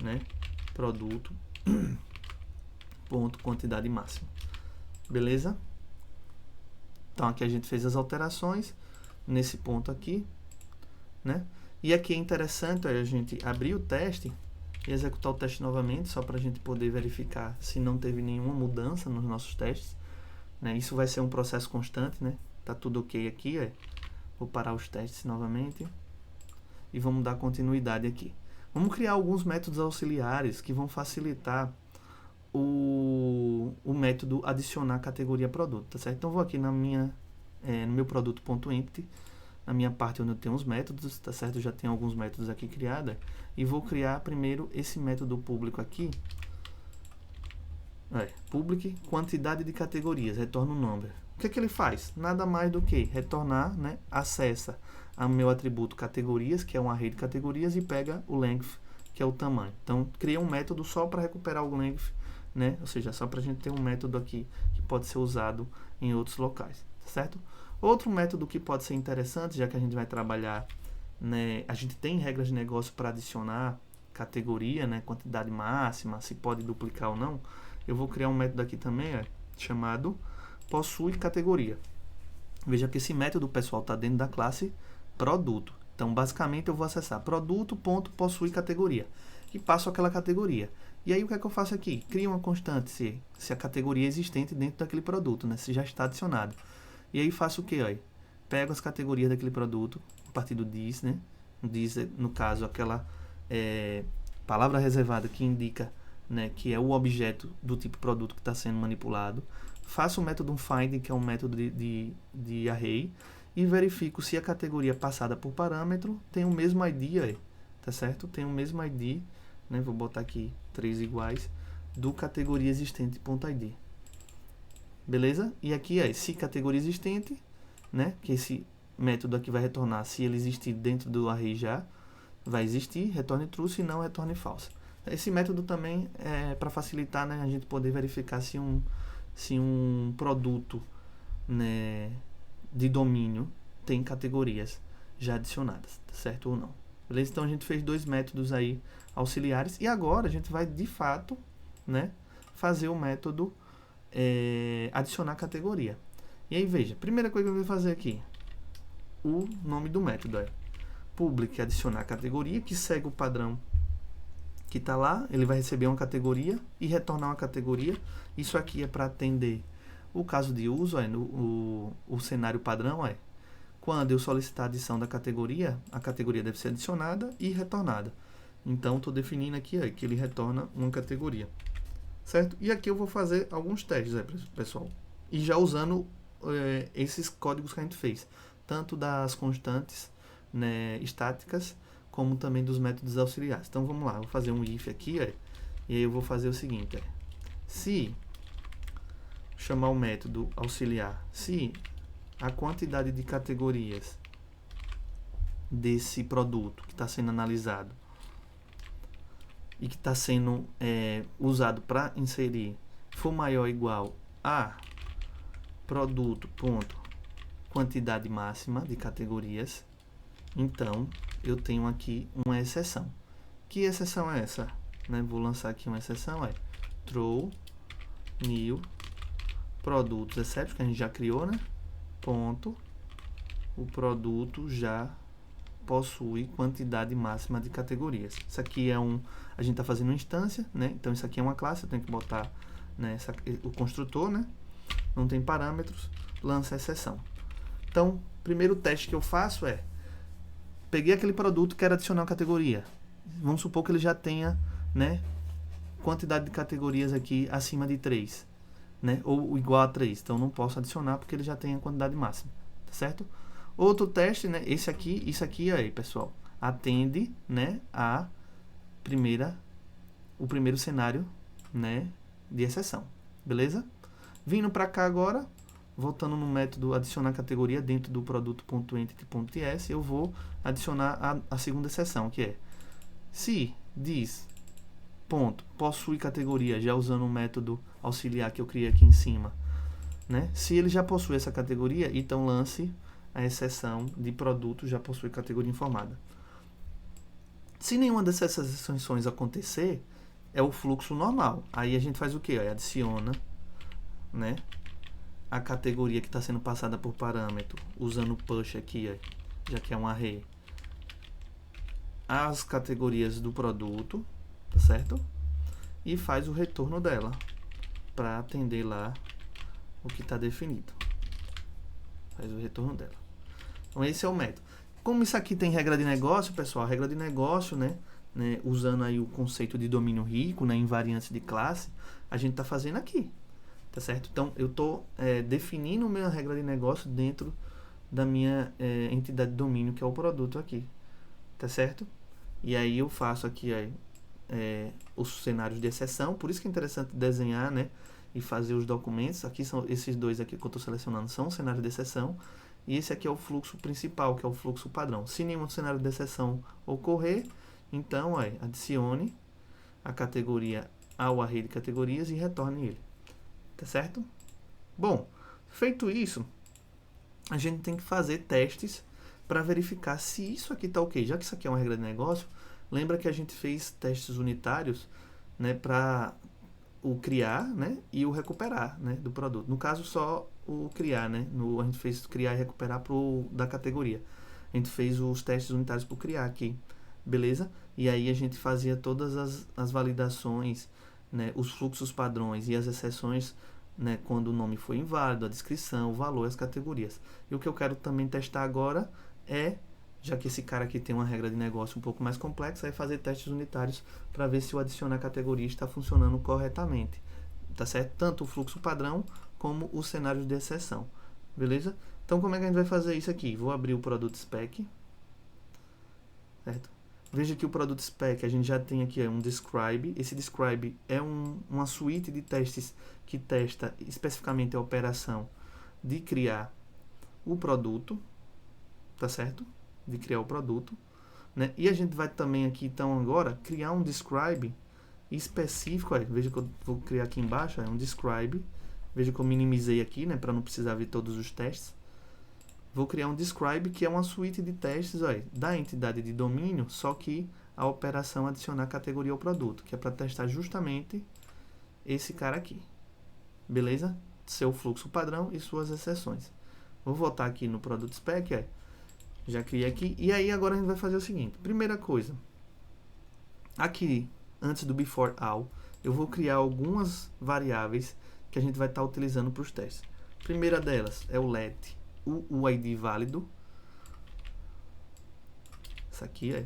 né, produto, ponto, quantidade máxima. Beleza? Então, aqui a gente fez as alterações nesse ponto aqui, né? E aqui é interessante a gente abrir o teste e executar o teste novamente, só para a gente poder verificar se não teve nenhuma mudança nos nossos testes, né? Isso vai ser um processo constante, né? Tá tudo ok aqui, ó. Vou parar os testes novamente e vamos dar continuidade aqui. Vamos criar alguns métodos auxiliares que vão facilitar o método adicionar categoria produto, tá certo? Então, vou aqui no meu produto.entity, a minha parte onde eu tenho os métodos, tá certo? Eu já tenho alguns métodos aqui criados, e vou criar primeiro esse método público aqui. Public, quantidade de categorias, retorna um number. O que é que ele faz? Nada mais do que retornar, né? Acessa ao meu atributo categorias, que é um array de categorias, e pega o length, que é o tamanho. Então, cria um método só para recuperar o length, né? Ou seja, só para a gente ter um método aqui que pode ser usado em outros locais, certo? Outro método que pode ser interessante, já que a gente vai trabalhar, né? A gente tem regras de negócio para adicionar categoria, né? Quantidade máxima, se pode duplicar ou não. Eu vou criar um método aqui também, chamado possui categoria. Veja que esse método, pessoal, está dentro da classe produto. Então, basicamente, eu vou acessar produto.possui categoria e passo aquela categoria. E aí, o que é que eu faço aqui? Crio uma constante se a categoria é existente dentro daquele produto, né? Se já está adicionado. E aí, faço o quê? Pego as categorias daquele produto, a partir do this, né? This, no caso, aquela palavra reservada que indica, né, que é o objeto do tipo produto que está sendo manipulado. Faço o método find, que é um método de array, e verifico se a categoria passada por parâmetro tem o mesmo ID, tá certo? Tem o mesmo ID, né? Vou botar aqui 3 iguais, do categoria existente.id. Beleza? E aqui se categoria existente, né? Que esse método aqui vai retornar se ele existir dentro do array já, vai existir, retorne true, se não, retorne false. Esse método também é para facilitar, né, a gente poder verificar se um produto, né, de domínio tem categorias já adicionadas, certo ou não. Beleza? Então a gente fez 2 métodos aí auxiliares e agora a gente vai de fato, né, fazer o método adicionar categoria. E aí veja, primeira coisa que eu vou fazer aqui, o nome do método public adicionar categoria, que segue o padrão que está lá. Ele vai receber uma categoria e retornar uma categoria. Isso aqui é para atender o caso de uso, o cenário padrão quando eu solicitar a adição da categoria, a categoria deve ser adicionada e retornada. Então, estou definindo aqui que ele retorna uma categoria, certo? E aqui eu vou fazer alguns testes, pessoal, e já usando esses códigos que a gente fez, tanto das constantes, né, estáticas, como também dos métodos auxiliares. Então vamos lá, vou fazer um if aqui, e aí eu vou fazer o seguinte, se chamar o método auxiliar, se a quantidade de categorias desse produto que está sendo analisado e que está sendo usado para inserir for maior ou igual a produto.quantidade máxima de categorias, então eu tenho aqui uma exceção. Que exceção é essa? Né? Vou lançar aqui uma exceção, throw new produtos except, que a gente já criou, né? Ponto, o produto já possui quantidade máxima de categorias. Isso aqui a gente está fazendo uma instância, né? Então isso aqui é uma classe, eu tenho que botar, né, o construtor, né? Não tem parâmetros, lança a exceção. Então, primeiro teste que eu faço peguei aquele produto, quero adicionar uma categoria. Vamos supor que ele já tenha, né, quantidade de categorias aqui acima de 3, né, ou igual a 3. Então, não posso adicionar porque ele já tem a quantidade máxima, tá certo? Outro teste, né, isso aqui aí, pessoal, atende, né, o primeiro cenário, né, de exceção. Beleza? Vindo para cá agora, voltando no método adicionar categoria dentro do produto.entity.ts, eu vou adicionar a segunda exceção, que é se diz ponto possui categoria, já usando o método auxiliar que eu criei aqui em cima, né? Se ele já possui essa categoria, então lance a exceção de produto já possui categoria informada. Se nenhuma dessas exceções acontecer, é o fluxo normal. Aí a gente faz o quê? Adiciona, né, a categoria que está sendo passada por parâmetro, usando o push aqui, já que é um array, as categorias do produto, tá certo? E faz o retorno dela, para atender lá o que está definido. Faz o retorno dela. Então esse é o método. Como isso aqui tem regra de negócio, pessoal, regra de negócio, né, usando aí o conceito de domínio rico, né, invariância de classe, a gente está fazendo aqui. Tá certo? Então, eu estou definindo minha regra de negócio dentro da minha entidade de domínio, que é o produto aqui, tá certo? E aí eu faço aqui os cenários de exceção, por isso que é interessante desenhar, né, e fazer os documentos. Aqui são esses dois aqui que eu estou selecionando, são cenários de exceção, e esse aqui é o fluxo principal, que é o fluxo padrão. Se nenhum cenário de exceção ocorrer, então adicione a categoria ao array de categorias e retorne ele, tá certo? Bom, feito isso, a gente tem que fazer testes para verificar se isso aqui está ok. Já que isso aqui é uma regra de negócio, lembra que a gente fez testes unitários, né, para o criar, né, e o recuperar, né, do produto. No caso, só o criar, né? A gente fez criar e recuperar da categoria. A gente fez os testes unitários para o criar aqui, beleza? E aí a gente fazia todas as validações, né, os fluxos padrões e as exceções, né, quando o nome foi inválido, a descrição, o valor, as categorias. E o que eu quero também testar agora já que esse cara aqui tem uma regra de negócio um pouco mais complexa, é fazer testes unitários para ver se o adicionar categoria está funcionando corretamente, tá certo? Tanto o fluxo padrão como os cenários de exceção, beleza? Então, como é que a gente vai fazer isso aqui? Vou abrir o produto spec, certo? Veja que o produto spec, a gente já tem aqui um describe. Esse describe é uma suíte de testes que testa especificamente a operação de criar o produto, tá certo? De criar o produto, né? E a gente vai também aqui, então, agora, criar um describe específico. Veja que eu vou criar aqui embaixo, um describe. Veja que eu minimizei aqui, né, para não precisar ver todos os testes. Vou criar um describe, que é uma suíte de testes da entidade de domínio, só que a operação adicionar categoria ao produto, que é para testar justamente esse cara aqui, beleza? Seu fluxo padrão e suas exceções. Vou voltar aqui no produto spec, já criei aqui, e aí agora a gente vai fazer o seguinte. Primeira coisa, aqui, antes do before all, eu vou criar algumas variáveis que a gente vai estar utilizando para os testes. Primeira delas é o let UID válido. Isso aqui é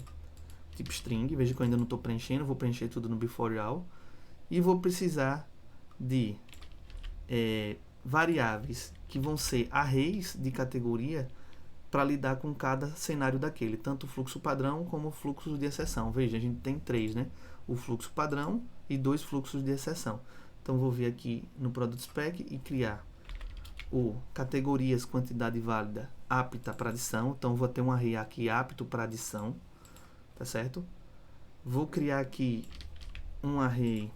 tipo string, veja que eu ainda não estou preenchendo, vou preencher tudo no before all. E vou precisar de variáveis que vão ser arrays de categoria para lidar com cada cenário daquele, tanto o fluxo padrão como o fluxo de exceção. Veja, a gente tem 3, né? O fluxo padrão e 2 fluxos de exceção. Então, vou vir aqui no Product Spec e criar o categorias quantidade válida apta para adição. Então, vou ter um array aqui apto para adição, tá certo? Vou criar aqui um array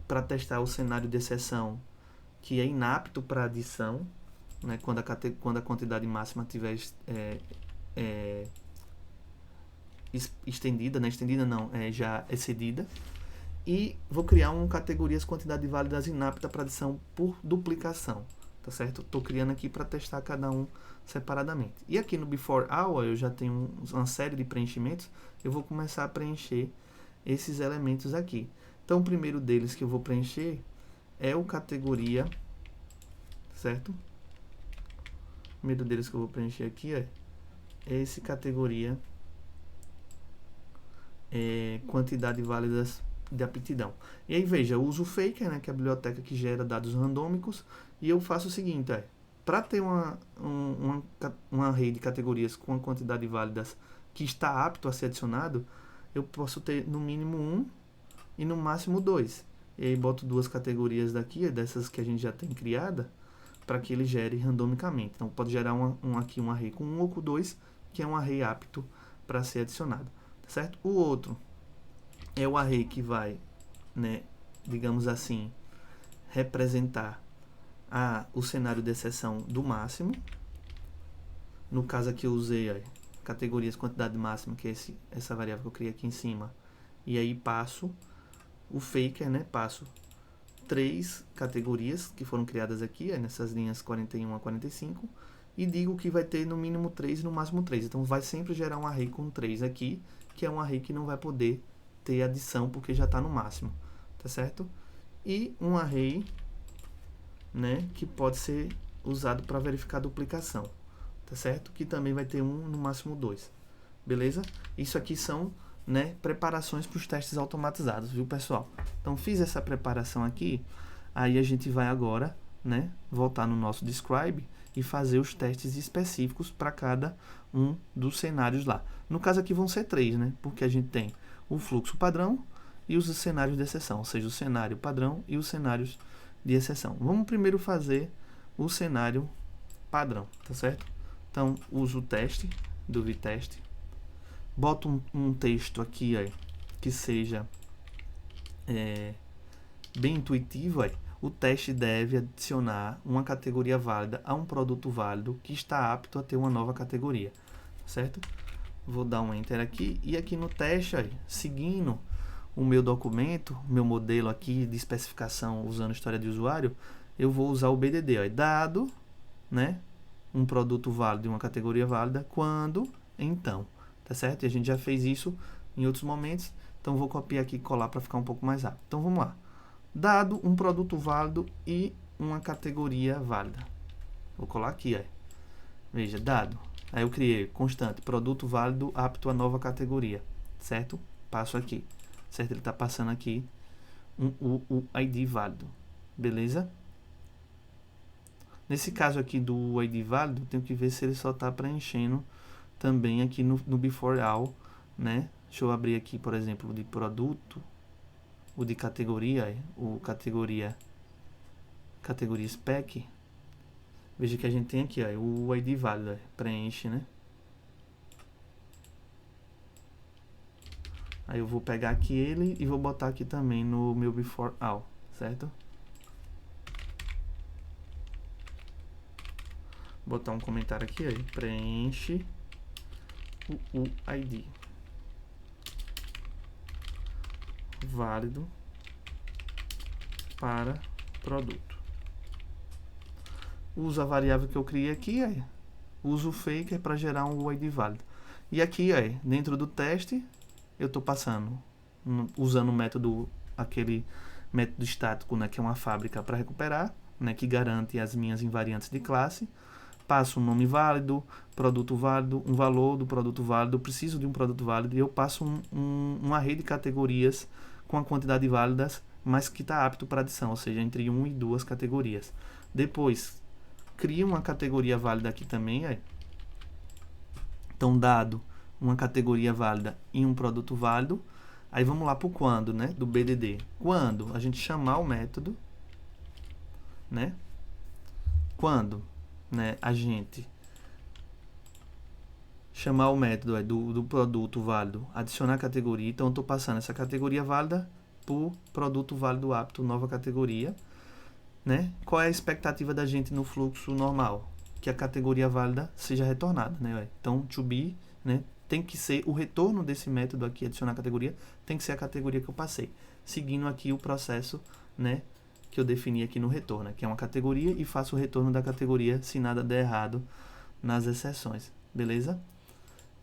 para testar o cenário de exceção, que é inapto para adição, né, quando a quantidade máxima estiver estendida, né, estendida não, já excedida. E vou criar categorias quantidade válidas inapta para adição por duplicação, tá certo? Estou criando aqui para testar cada um separadamente. E aqui no before all eu já tenho uma série de preenchimentos, eu vou começar a preencher esses elementos aqui. Então, o primeiro deles que eu vou preencher é o categoria, certo? O primeiro deles que eu vou preencher aqui é esse categoria quantidade válidas de aptidão. E aí, veja, eu uso o Faker, né, que é a biblioteca que gera dados randômicos, e eu faço o seguinte, para ter um array de categorias com a quantidade válidas que está apto a ser adicionado, eu posso ter no mínimo 1 e no máximo 2. E aí boto 2 categorias daqui, dessas que a gente já tem criada, para que ele gere randomicamente. Então, pode gerar aqui um array com 1 ou com 2, que é um array apto para ser adicionado, tá certo? O outro é o array que vai, né, digamos assim, representar o cenário de exceção do máximo. No caso aqui eu usei categorias quantidade máxima, que é essa variável que eu criei aqui em cima. E aí passo o faker, né, passo 3 categorias que foram criadas aqui, nessas linhas 41 a 45, e digo que vai ter no mínimo 3 e no máximo 3. Então, vai sempre gerar um array com 3 aqui, que é um array que não vai poder ter adição porque já está no máximo, tá certo? E um array, né, que pode ser usado para verificar a duplicação, tá certo? Que também vai ter 1, no máximo 2, beleza? Isso aqui são, né, preparações para os testes automatizados, viu, pessoal? Então, fiz essa preparação aqui, aí a gente vai agora né, voltar no nosso describe e fazer os testes específicos para cada um dos cenários lá. No caso aqui vão ser 3, né, porque a gente tem o fluxo padrão e os cenários de exceção, ou seja, o cenário padrão e os cenários de exceção. Vamos primeiro fazer o cenário padrão, tá certo? Então, uso o teste do VTest, boto um texto aqui, ó, que seja bem intuitivo. Ó. O teste deve adicionar uma categoria válida a um produto válido que está apto a ter uma nova categoria, certo? Vou dar um enter aqui e aqui no teste, ó, seguindo o meu documento, meu modelo aqui de especificação usando história de usuário, eu vou usar o BDD, ó, dado, né, um produto válido e uma categoria válida, quando, então, tá certo? E a gente já fez isso em outros momentos, então vou copiar aqui e colar para ficar um pouco mais rápido. Então vamos lá. Dado um produto válido e uma categoria válida. Vou colar aqui, ó. Veja, dado. Aí eu criei constante, produto válido apto a nova categoria, certo? Passo aqui, certo? Ele está passando aqui o ID válido, beleza? Nesse caso aqui do ID válido, tenho que ver se ele só está preenchendo também aqui no before all, né? Deixa eu abrir aqui, por exemplo, de produto, o de categoria, o categoria spec. Veja que a gente tem aqui, ó, o ID válido, ó, preenche, né? Aí eu vou pegar aqui ele e vou botar aqui também no meu before all, certo? Botar um comentário aqui, aí, preenche o ID válido para produto. Uso a variável que eu criei aqui, aí, uso o faker para gerar um ID válido. E aqui, aí, dentro do teste, eu estou passando, usando o método, aquele método estático, né, que é uma fábrica para recuperar, né, que garante as minhas invariantes de classe. Passo um nome válido, produto válido, um valor do produto válido, eu preciso de um produto válido, e eu passo um array de categorias com a quantidade válidas, mas que está apto para adição, ou seja, entre 1 e 2 categorias. Depois, crio uma categoria válida aqui também. Aí. Então, dado uma categoria válida e um produto válido, aí vamos lá para o quando, né, do BDD. Quando a gente chamar o método, né, quando, né, a gente chamar o método do produto válido, adicionar a categoria, então eu estou passando essa categoria válida por produto válido apto, nova categoria, né? Qual é a expectativa da gente no fluxo normal? Que a categoria válida seja retornada, né? Então, to be, né, tem que ser o retorno desse método aqui, adicionar a categoria, tem que ser a categoria que eu passei, seguindo aqui o processo, né, que eu defini aqui no retorno, que é uma categoria, e faço o retorno da categoria se nada der errado nas exceções, beleza?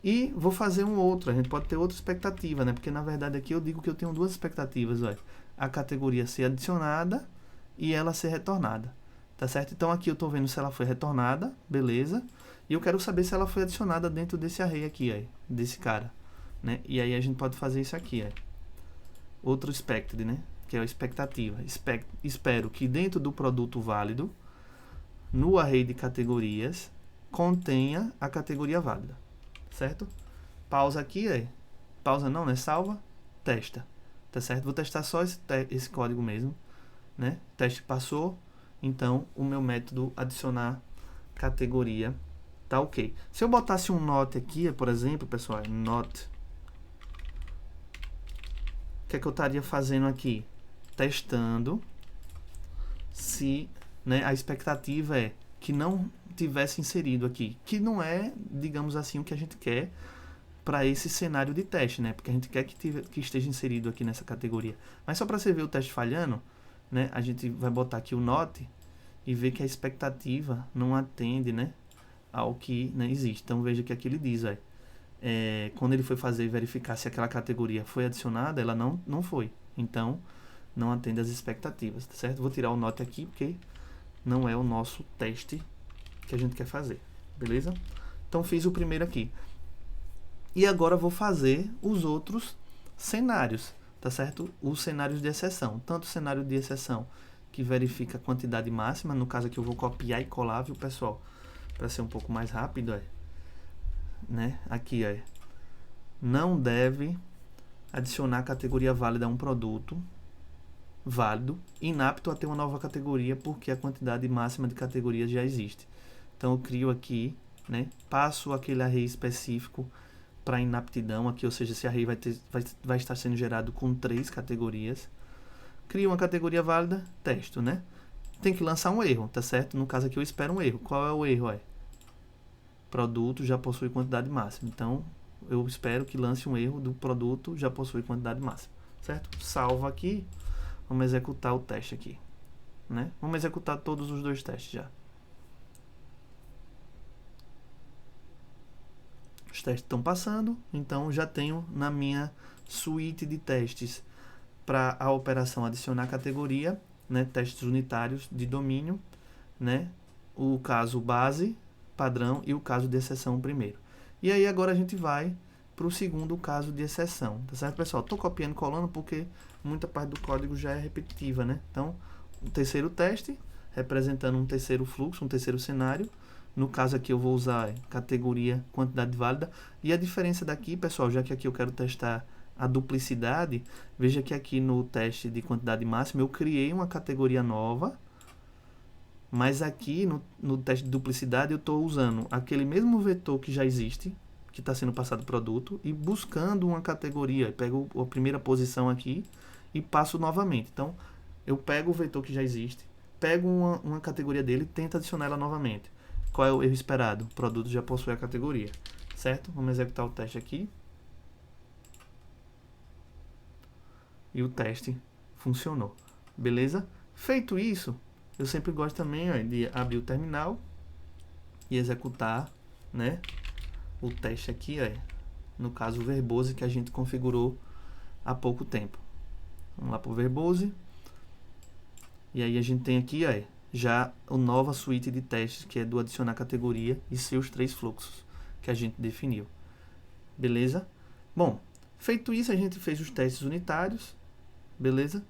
E vou fazer um outro, a gente pode ter outra expectativa, né? Porque na verdade aqui eu digo que eu tenho duas expectativas, olha, a categoria ser adicionada e ela ser retornada, tá certo? Então aqui eu estou vendo se ela foi retornada, beleza? E eu quero saber se ela foi adicionada dentro desse array aqui, ó, desse cara, né? E aí a gente pode fazer isso aqui, ó. Outro expected, né? Que é a expectativa. Espero que dentro do produto válido, no array de categorias, contenha a categoria válida, certo? Pausa aqui, ó. Pausa não, né? Salva, testa, tá certo? Vou testar só esse código mesmo, né? Teste passou, então o meu método adicionar categoria tá ok. Se eu botasse um not aqui, por exemplo, pessoal, not, o que é que eu estaria fazendo aqui? Testando se, né, a expectativa é que não tivesse inserido aqui, que não é, digamos assim, o que a gente quer para esse cenário de teste, né? Porque a gente quer que esteja inserido aqui nessa categoria. Mas só para você ver o teste falhando, né, a gente vai botar aqui o not e ver que a expectativa não atende, né, ao que, né, existe. Então veja que aqui ele diz, ó, quando ele foi verificar se aquela categoria foi adicionada, ela não foi. Então não atende às expectativas, tá certo? Vou tirar o not aqui porque não é o nosso teste que a gente quer fazer, beleza? Então fiz o primeiro aqui. E agora vou fazer os outros cenários, tá certo? Os cenários de exceção. Tanto o cenário de exceção que verifica a quantidade máxima. No caso aqui eu vou copiar e colar, viu, pessoal? Para ser um pouco mais rápido, né? Aqui, não deve adicionar categoria válida a um produto válido, inapto a ter uma nova categoria, porque a quantidade máxima de categorias já existe. Então eu crio aqui, né? Passo aquele array específico para inaptidão aqui, ou seja, esse array vai estar sendo gerado com 3 categorias. Crio uma categoria válida, testo, né? Tem que lançar um erro, tá certo? No caso aqui eu espero um erro. Qual é o erro? Produto já possui quantidade máxima. Então eu espero que lance um erro do produto já possui quantidade máxima, certo? Salvo aqui. Vamos executar o teste aqui, né? Vamos executar todos os 2 testes já. Os testes estão passando, então já tenho na minha suíte de testes para a operação adicionar categoria, né? Testes unitários de domínio, né? O caso base, padrão e o caso de exceção primeiro. E aí agora a gente vai para o segundo caso de exceção, tá certo, pessoal? Estou copiando e colando porque muita parte do código já é repetitiva, né? Então, o terceiro teste, representando um terceiro fluxo, um terceiro cenário. No caso aqui eu vou usar categoria quantidade válida. E a diferença daqui, pessoal, já que aqui eu quero testar a duplicidade, veja que aqui no teste de quantidade máxima eu criei uma categoria nova, mas aqui no teste de duplicidade eu estou usando aquele mesmo vetor que já existe, que está sendo passado produto, e buscando uma categoria. Eu pego a primeira posição aqui e passo novamente. Então, eu pego o vetor que já existe, pego uma categoria dele e tento adicionar ela novamente. Qual é o erro esperado? O produto já possui a categoria, certo? Vamos executar o teste aqui. E o teste funcionou, beleza? Feito isso, eu sempre gosto também de abrir o terminal e executar, né, o teste aqui, no caso o Verbose que a gente configurou há pouco tempo. Vamos lá para o Verbose. E aí a gente tem aqui já a nova suíte de testes, que é do adicionar categoria e seus 3 fluxos que a gente definiu. Beleza? Bom, feito isso, a gente fez os testes unitários, beleza?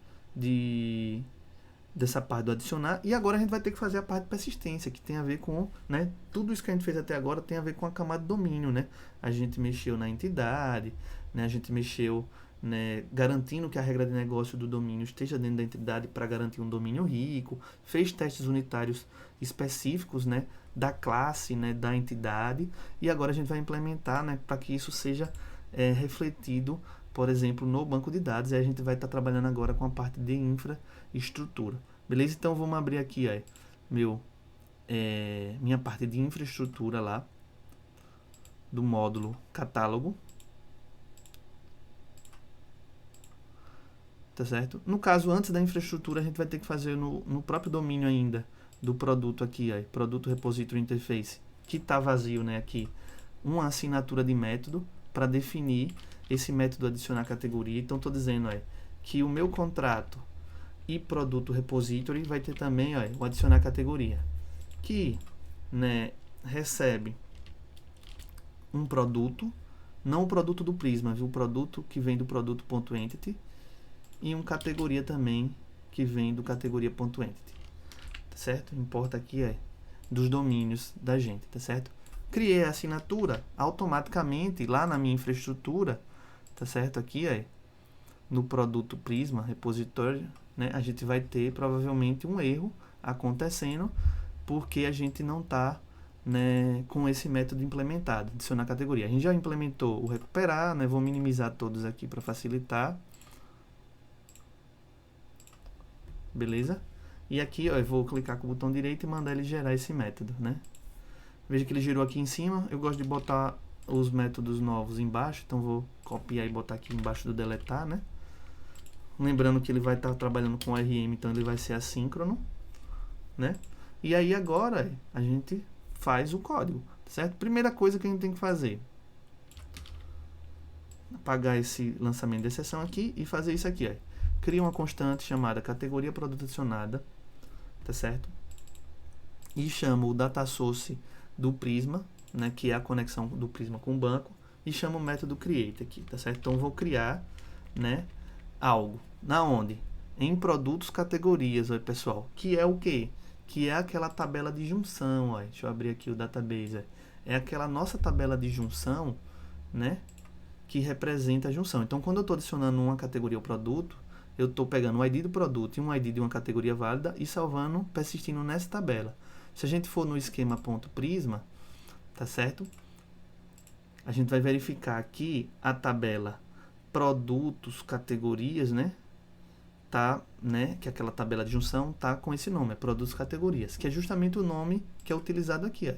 Dessa parte do adicionar. E agora a gente vai ter que fazer a parte de persistência, que tem a ver com, né? Tudo isso que a gente fez até agora tem a ver com a camada de domínio, né? A gente mexeu na entidade, né? A gente mexeu, né, garantindo que a regra de negócio do domínio esteja dentro da entidade para garantir um domínio rico, fez testes unitários específicos, né, da classe, né, da entidade, e agora a gente vai implementar, né, para que isso seja refletido, por exemplo, no banco de dados, e a gente vai estar trabalhando agora com a parte de infraestrutura, beleza? Então vamos abrir aqui minha parte de infraestrutura lá, do módulo catálogo. Tá certo? No caso, antes da infraestrutura, a gente vai ter que fazer no próprio domínio ainda do produto aqui, produto repository interface, que está vazio, né, aqui, uma assinatura de método para definir esse método adicionar categoria. Então, estou dizendo que o meu contrato e produto repository vai ter também o adicionar categoria, que, né, recebe um produto, não o produto do Prisma, viu? O produto que vem do produto.entity, e uma categoria também que vem do categoria.entity, tá certo? Importa aqui dos domínios da gente, tá certo? Criei a assinatura, automaticamente lá na minha infraestrutura, tá certo? Aqui no produto Prisma repositório, né, a gente vai ter provavelmente um erro acontecendo porque a gente não está, né, com esse método implementado, adicionar categoria. A gente já implementou o recuperar, né? Vou minimizar todos aqui para facilitar. Beleza? E aqui, eu vou clicar com o botão direito e mandar ele gerar esse método, né? Veja que ele gerou aqui em cima. Eu gosto de botar os métodos novos embaixo, então vou copiar e botar aqui embaixo do deletar, né? Lembrando que ele vai estar trabalhando com RM, então ele vai ser assíncrono, né? E aí agora a gente faz o código, certo? Primeira coisa que a gente tem que fazer: apagar esse lançamento de exceção aqui e fazer isso aqui, Cria uma constante chamada categoria produto adicionada, tá certo? E chamo o data source do Prisma, né, que é a conexão do Prisma com o banco, e chamo o método create aqui, tá certo? Então vou criar, né, algo. Na onde? em produtos categorias, ó, pessoal, que é o quê? Que é aquela tabela de junção, ó. Deixa eu abrir aqui o database, ó. É aquela nossa tabela de junção, né, que representa a junção. Então, quando eu estou adicionando uma categoria ao produto, eu estou pegando o ID do produto e um ID de uma categoria válida e salvando, persistindo nessa tabela. Se a gente for no esquema.prisma, tá certo? A gente vai verificar aqui a tabela produtos, categorias, né? Tá, né? Que aquela tabela de junção tá com esse nome, é produtos, categorias, que é justamente o nome que é utilizado aqui, ó.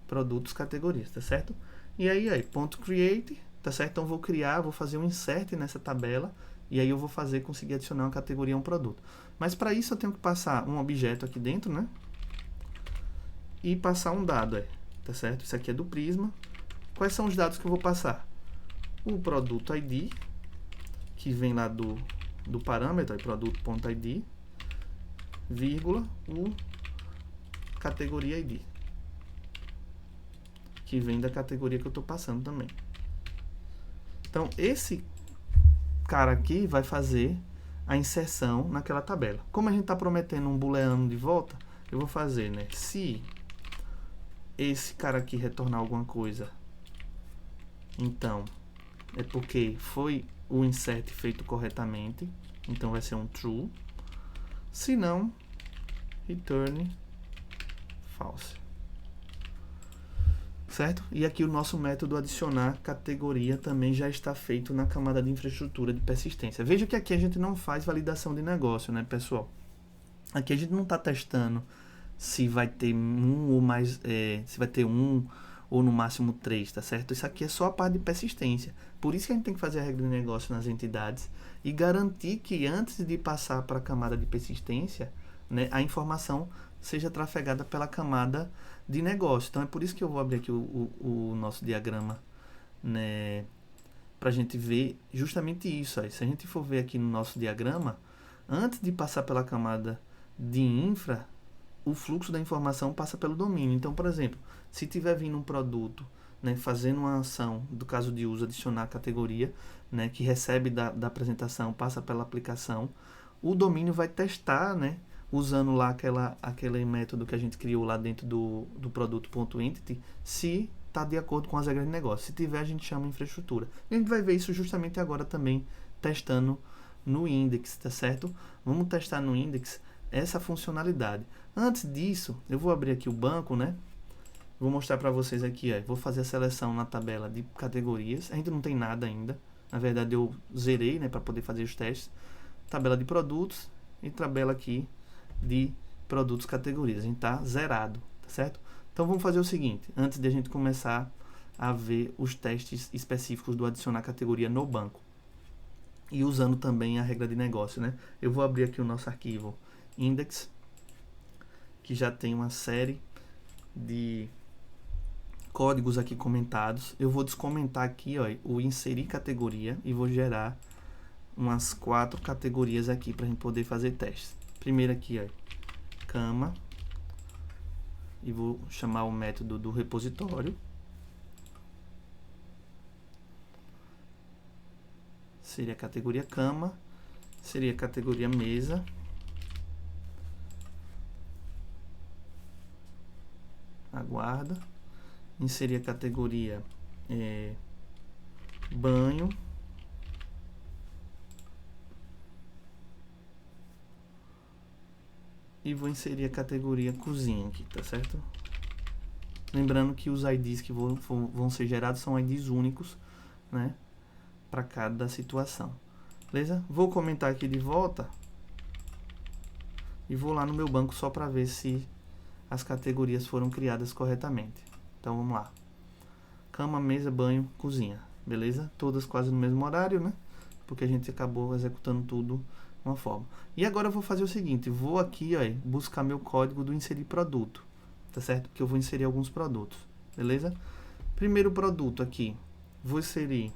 Produtos, categorias, tá certo? E aí, ponto create, tá certo? Então, vou fazer um insert nessa tabela e aí eu vou conseguir adicionar uma categoria a um produto. Mas para isso eu tenho que passar um objeto aqui dentro, né? E passar um dado, tá certo? Isso aqui é do Prisma. Quais são os dados que eu vou passar? O produto ID, que vem lá do parâmetro, produto.id, vírgula, o categoria ID, que vem da categoria que eu estou passando também. Então, esse cara aqui vai fazer a inserção naquela tabela. Como a gente está prometendo um booleano de volta, eu vou fazer, né? Se esse cara aqui retornar alguma coisa, então é porque foi o insert feito corretamente, então vai ser um true. Se não, return false. Certo? E aqui o nosso método adicionar categoria também já está feito na camada de infraestrutura de persistência. Veja que aqui a gente não faz validação de negócio, né, pessoal? Aqui a gente não está testando se vai ter um ou mais, se vai ter um ou no máximo 3, tá certo? Isso aqui é só a parte de persistência. Por isso que a gente tem que fazer a regra de negócio nas entidades e garantir que antes de passar para a camada de persistência, né, a informação seja trafegada pela camada de negócio. Então é por isso que eu vou abrir aqui o nosso diagrama, né, para a gente ver justamente isso. Aí. Se a gente for ver aqui no nosso diagrama, antes de passar pela camada de infra, o fluxo da informação passa pelo domínio. Então, por exemplo, se tiver vindo um produto, né, fazendo uma ação, do caso de uso, adicionar a categoria, né, que recebe da apresentação, passa pela aplicação, o domínio vai testar, né, usando lá aquele método que a gente criou lá dentro do produto.entity, se está de acordo com as regras de negócio. Se tiver, a gente chama infraestrutura. E a gente vai ver isso justamente agora também, testando no index, tá certo? Vamos testar no index essa funcionalidade. Antes disso, eu vou abrir aqui o banco, né? Vou mostrar para vocês aqui, ó. Vou fazer a seleção na tabela de categorias. A gente não tem nada ainda. Na verdade, eu zerei, né, para poder fazer os testes. Tabela de produtos e tabela aqui de produtos categorias. A gente tá zerado, tá certo? Então, vamos fazer o seguinte. Antes de a gente começar a ver os testes específicos do adicionar categoria no banco. E usando também a regra de negócio, né? Eu vou abrir aqui o nosso arquivo index, que já tem uma série de códigos aqui comentados. Eu vou descomentar aqui, ó, o inserir categoria e vou gerar umas 4 categorias aqui para a gente poder fazer testes. Primeiro aqui, ó, cama, e vou chamar o método do repositório. Seria a categoria cama, seria a categoria mesa, aguarda, inserir a categoria banho, e vou inserir a categoria cozinha aqui, tá certo? Lembrando que os IDs que vão ser gerados são IDs únicos, né, para cada situação. Beleza? Vou comentar aqui de volta e vou lá no meu banco só para ver se as categorias foram criadas corretamente. Então vamos lá. Cama, mesa, banho, cozinha. Beleza? Todas quase no mesmo horário, né? Porque a gente acabou executando tudo de uma forma. E agora eu vou fazer o seguinte. Vou aqui, ó, buscar meu código do inserir produto. Tá certo? Porque eu vou inserir alguns produtos. Beleza? Primeiro produto aqui. Vou inserir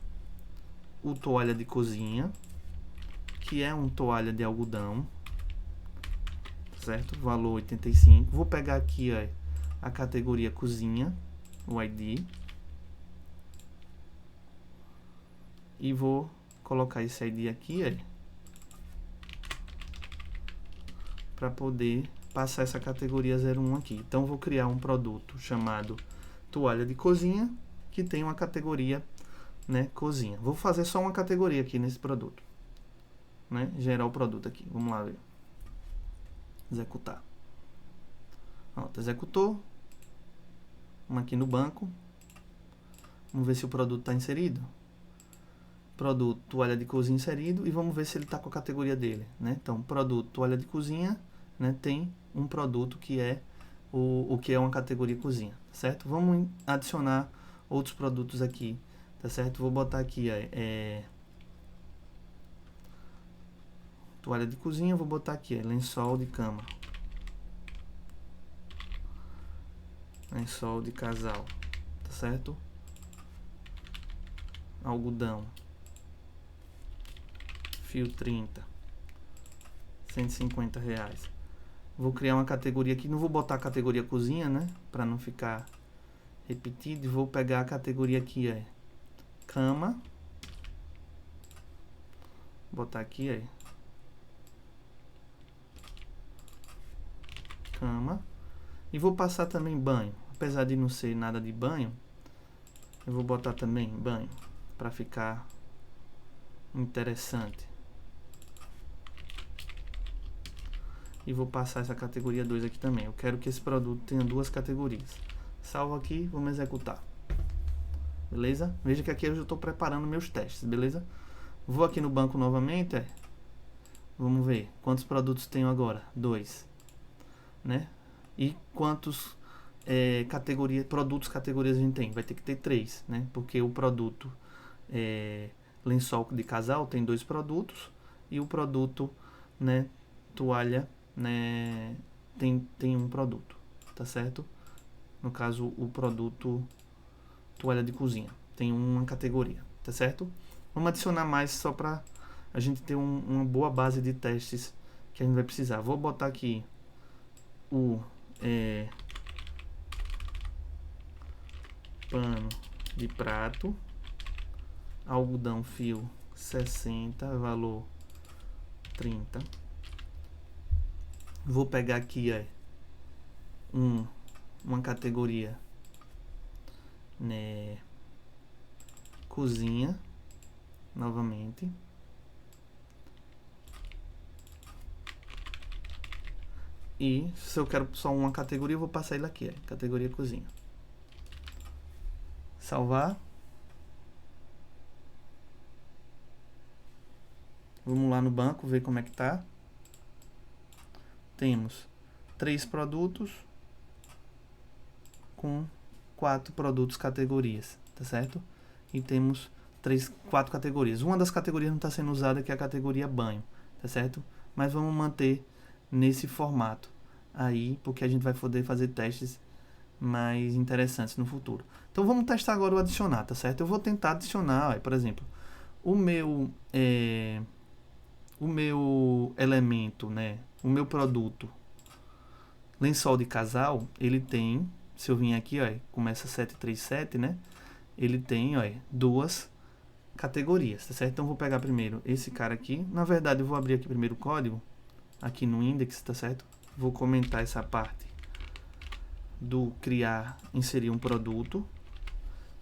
o toalha de cozinha, que é um toalha de algodão. Certo? Valor 85. Vou pegar aqui, ó, a categoria cozinha, o ID, e vou colocar esse ID aqui, ó, para poder passar essa categoria 01 aqui. Então, vou criar um produto chamado toalha de cozinha, que tem uma categoria, né, cozinha. Vou fazer só uma categoria aqui nesse produto, né, gerar o produto aqui. Vamos lá ver. Executar. Pronto, executou. Vamos aqui no banco. Vamos ver se o produto está inserido. Produto toalha de cozinha inserido e vamos ver se ele está com a categoria dele, né? Então, produto toalha de cozinha, né, tem um produto que é o que é uma categoria cozinha, certo? Vamos adicionar outros produtos aqui, tá certo? Vou botar aqui toalha de cozinha, vou botar aqui lençol de cama, lençol de casal, tá certo? Algodão, fio 30, R$150. Vou criar uma categoria aqui, não vou botar a categoria cozinha, né, para não ficar repetido. E vou pegar a categoria aqui, cama, botar aqui, cama, e vou passar também banho, apesar de não ser nada de banho, eu vou botar também banho, para ficar interessante. E vou passar essa categoria 2 aqui também. Eu quero que esse produto tenha duas categorias. Salvo aqui, vamos executar. Beleza? Veja que aqui eu já estou preparando meus testes, beleza? Vou aqui no banco novamente, vamos ver quantos produtos tenho agora. 2, né? E quantos produtos categorias a gente tem? Vai ter que ter 3, né? Porque o produto lençol de casal tem 2 produtos e o produto, né, toalha, né, tem um produto, tá certo? No caso, o produto toalha de cozinha tem uma categoria, tá certo? Vamos adicionar mais só para a gente ter uma boa base de testes que a gente vai precisar. Vou botar aqui o pano de prato, algodão fio 60, valor 30. Vou pegar aqui uma categoria, né, cozinha, novamente. E se eu quero só uma categoria, eu vou passar ele aqui, categoria cozinha. Salvar. Vamos lá no banco ver como é que tá. Temos 3 produtos com 4 produtos categorias, tá certo? E temos 4 categorias. Uma das categorias não está sendo usada, que é a categoria banho, tá certo? Mas vamos manter nesse formato aí, porque a gente vai poder fazer testes mais interessantes no futuro. Então vamos testar agora o adicionar, tá certo? Eu vou tentar adicionar, por exemplo, o meu elemento, né, o meu produto lençol de casal, ele tem, se eu vim aqui, começa 737, né, ele tem, 2 categorias, tá certo? Então vou pegar primeiro esse cara aqui. Na verdade, eu vou abrir aqui primeiro o código aqui no index, tá certo? Vou comentar essa parte do criar, inserir um produto.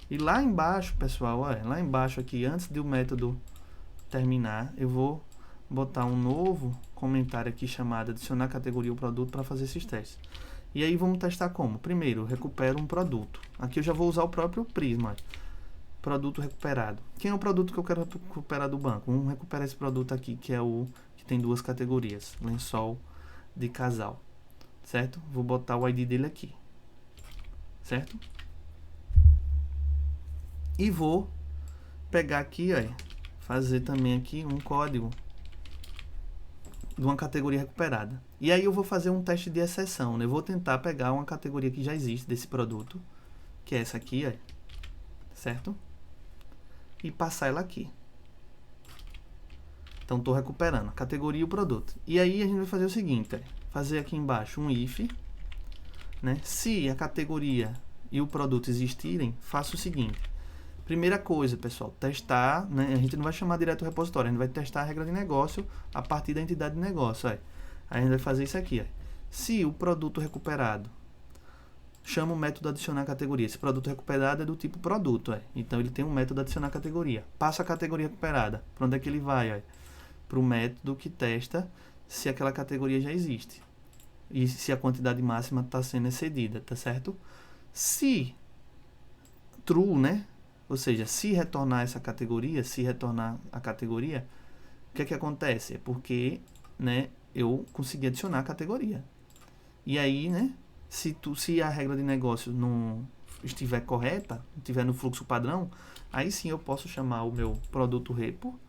E lá embaixo, pessoal, lá embaixo aqui, antes do método terminar, eu vou botar um novo comentário aqui chamado adicionar categoria ao produto para fazer esses testes. E aí vamos testar como? Primeiro, eu recupero um produto. Aqui eu já vou usar o próprio Prisma. Produto recuperado. Quem é o produto que eu quero recuperar do banco? Vamos recuperar esse produto aqui, que é o que tem 2 categorias, lençol de casal, certo? Vou botar o ID dele aqui, certo? E vou pegar aqui, fazer também aqui um código de uma categoria recuperada. E aí eu vou fazer um teste de exceção, né? Eu vou tentar pegar uma categoria que já existe desse produto, que é essa aqui, certo? E passar ela aqui. Então estou recuperando a categoria e o produto. E aí a gente vai fazer o seguinte, fazer aqui embaixo um if, né? Se a categoria e o produto existirem, faço o seguinte. Primeira coisa, pessoal, testar, né? A gente não vai chamar direto o repositório, a gente vai testar a regra de negócio a partir da entidade de negócio. Aí a gente vai fazer isso aqui, ó. Se o produto recuperado, chama o método adicionar categoria. Esse produto recuperado é do tipo produto, ó. Então ele tem um método adicionar categoria. Passa a categoria recuperada. Para onde é que ele vai, ó? Para o método que testa se aquela categoria já existe e se a quantidade máxima está sendo excedida, tá certo? Se true, né? Ou seja, se retornar essa categoria, se retornar a categoria, o que é que acontece? É porque, né, eu consegui adicionar a categoria. E aí, né, se a regra de negócio não estiver correta, estiver no fluxo padrão, aí sim eu posso chamar o meu produto repo,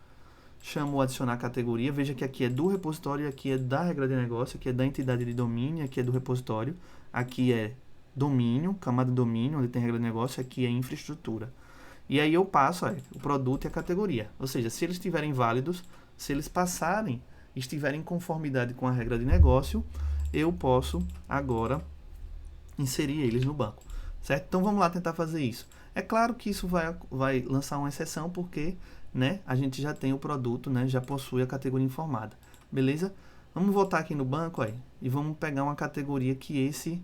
chamo o adicionar categoria, veja que aqui é do repositório, aqui é da regra de negócio, aqui é da entidade de domínio, aqui é do repositório, aqui é domínio, camada de domínio, onde tem regra de negócio, aqui é infraestrutura. E aí eu passo o produto e a categoria. Ou seja, se eles estiverem válidos, se eles passarem, estiverem em conformidade com a regra de negócio, eu posso agora inserir eles no banco. Certo? Então vamos lá tentar fazer isso. É claro que isso vai lançar uma exceção porque, né, a gente já tem o produto, né, já possui a categoria informada. Beleza? Vamos voltar aqui no banco e vamos pegar uma categoria que esse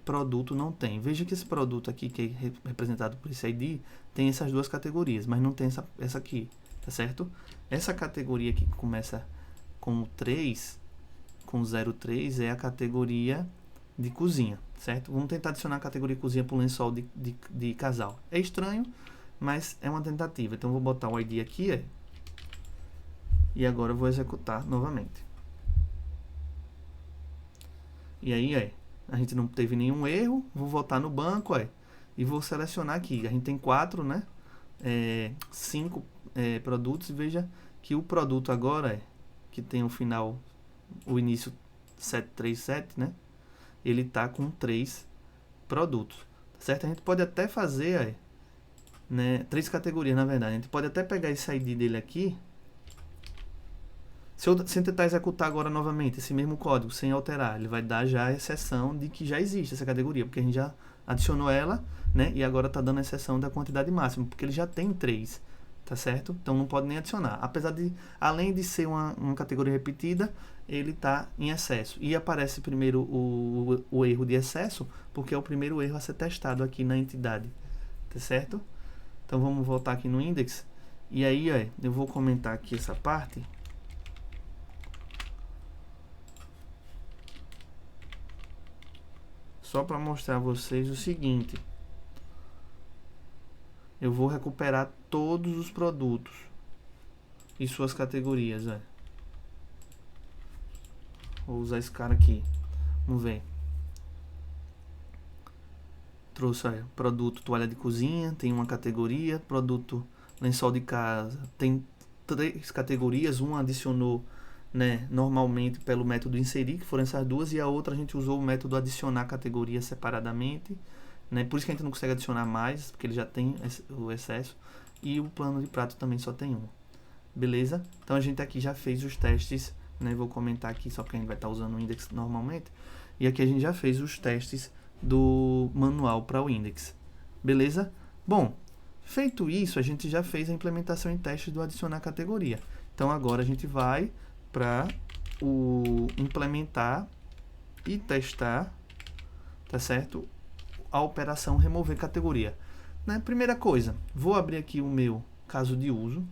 produto não tem. Veja que esse produto aqui, que é representado por esse ID, tem essas duas categorias, mas não tem essa aqui, tá certo? Essa categoria aqui que começa com 3, com 03, é a categoria de cozinha, certo? Vamos tentar adicionar a categoria cozinha para o lençol de casal. É estranho, mas é uma tentativa. Então, vou botar o ID aqui, e agora eu vou executar novamente. E aí, a gente não teve nenhum erro. Vou voltar no banco, e vou selecionar aqui. A gente tem 4, né? 5 produtos. E veja que o produto agora, que tem o final, o início 737, né? Ele tá com 3 produtos, certo? A gente pode até fazer, né, 3 categorias, na verdade. A gente pode até pegar esse ID dele aqui. Se eu tentar executar agora novamente esse mesmo código, sem alterar, ele vai dar já a exceção de que já existe essa categoria, porque a gente já adicionou ela, né? E agora está dando a exceção da quantidade máxima, porque ele já tem 3, tá certo? Então não pode nem adicionar. Apesar de, além de ser uma categoria repetida, ele está em excesso. E aparece primeiro o erro de excesso, porque é o primeiro erro a ser testado aqui na entidade, tá certo? Então vamos voltar aqui no index. E aí, eu vou comentar aqui essa parte. Só para mostrar a vocês o seguinte. Eu vou recuperar todos os produtos e suas categorias. Vou usar esse cara aqui. Vamos ver. Trouxe produto toalha de cozinha, tem uma categoria. Produto lençol de casa, tem 3 categorias. Uma adicionou, né, normalmente pelo método inserir, que foram essas duas, e a outra a gente usou o método adicionar categoria separadamente, né? Por isso que a gente não consegue adicionar mais, porque ele já tem o excesso, e o plano de prato também só tem um. Beleza? Então a gente aqui já fez os testes, né? Vou comentar aqui só porque a gente vai estar usando o index normalmente, e aqui a gente já fez os testes do manual para o index. Beleza? Bom, feito isso, a gente já fez a implementação em testes do adicionar categoria. Então agora a gente vai para o implementar e testar, tá certo? A operação remover categoria. Né? Primeira coisa, vou abrir aqui o meu caso de uso,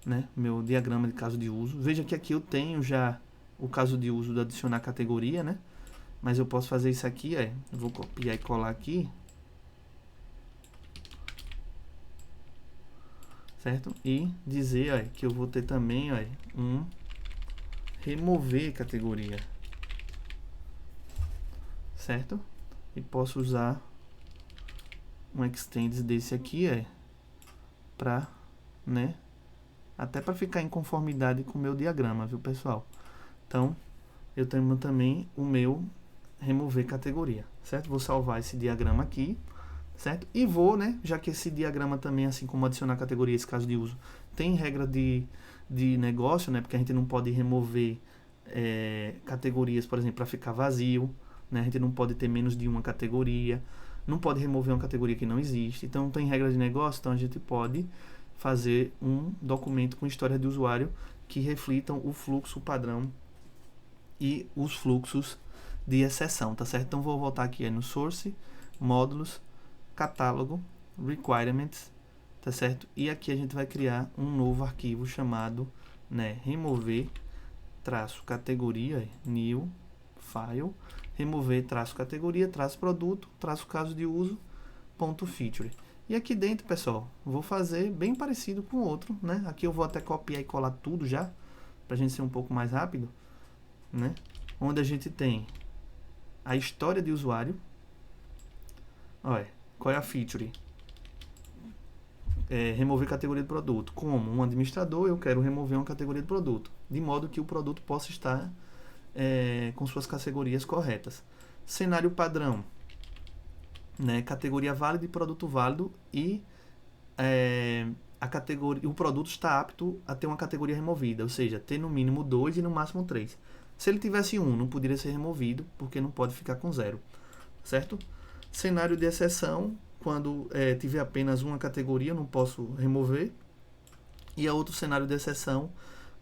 né? Meu diagrama de caso de uso. Veja que aqui eu tenho já o caso de uso do adicionar categoria, né? Mas eu posso fazer isso aqui, eu vou copiar e colar aqui, certo? E dizer, que eu vou ter também, um remover categoria, certo? E posso usar um extends desse aqui, para, né, até para ficar em conformidade com o meu diagrama, viu, pessoal? Então, eu tenho também o meu remover categoria, certo? Vou salvar esse diagrama aqui, certo? E vou, né, já que esse diagrama também, assim como adicionar categoria, esse caso de uso, tem regra de negócio, né, porque a gente não pode remover categorias, por exemplo, para ficar vazio, né, a gente não pode ter menos de uma categoria, não pode remover uma categoria que não existe, então tem regra de negócio, então a gente pode fazer um documento com história de usuário que reflitam o fluxo padrão e os fluxos de exceção, tá certo? Então vou voltar aqui no source, módulos, catálogo, requirements, tá certo? E aqui a gente vai criar um novo arquivo chamado, né, remover-categoria, new file, remover-categoria, produto, caso de uso, ponto feature. E aqui dentro, pessoal, vou fazer bem parecido com o outro, né? Aqui eu vou até copiar e colar tudo já, pra gente ser um pouco mais rápido, né? Onde a gente tem a história de usuário. Olha, qual é a feature? Remover categoria de produto. Como um administrador, eu quero remover uma categoria de produto, de modo que o produto possa estar com suas categorias corretas. Cenário padrão, né? Categoria válida e produto válido, e o produto está apto a ter uma categoria removida, ou seja, ter no mínimo 2 e no máximo 3. Se ele tivesse 1, não poderia ser removido, porque não pode ficar com 0, certo? Cenário de exceção, quando tiver apenas uma categoria, eu não posso remover. E a outro cenário de exceção,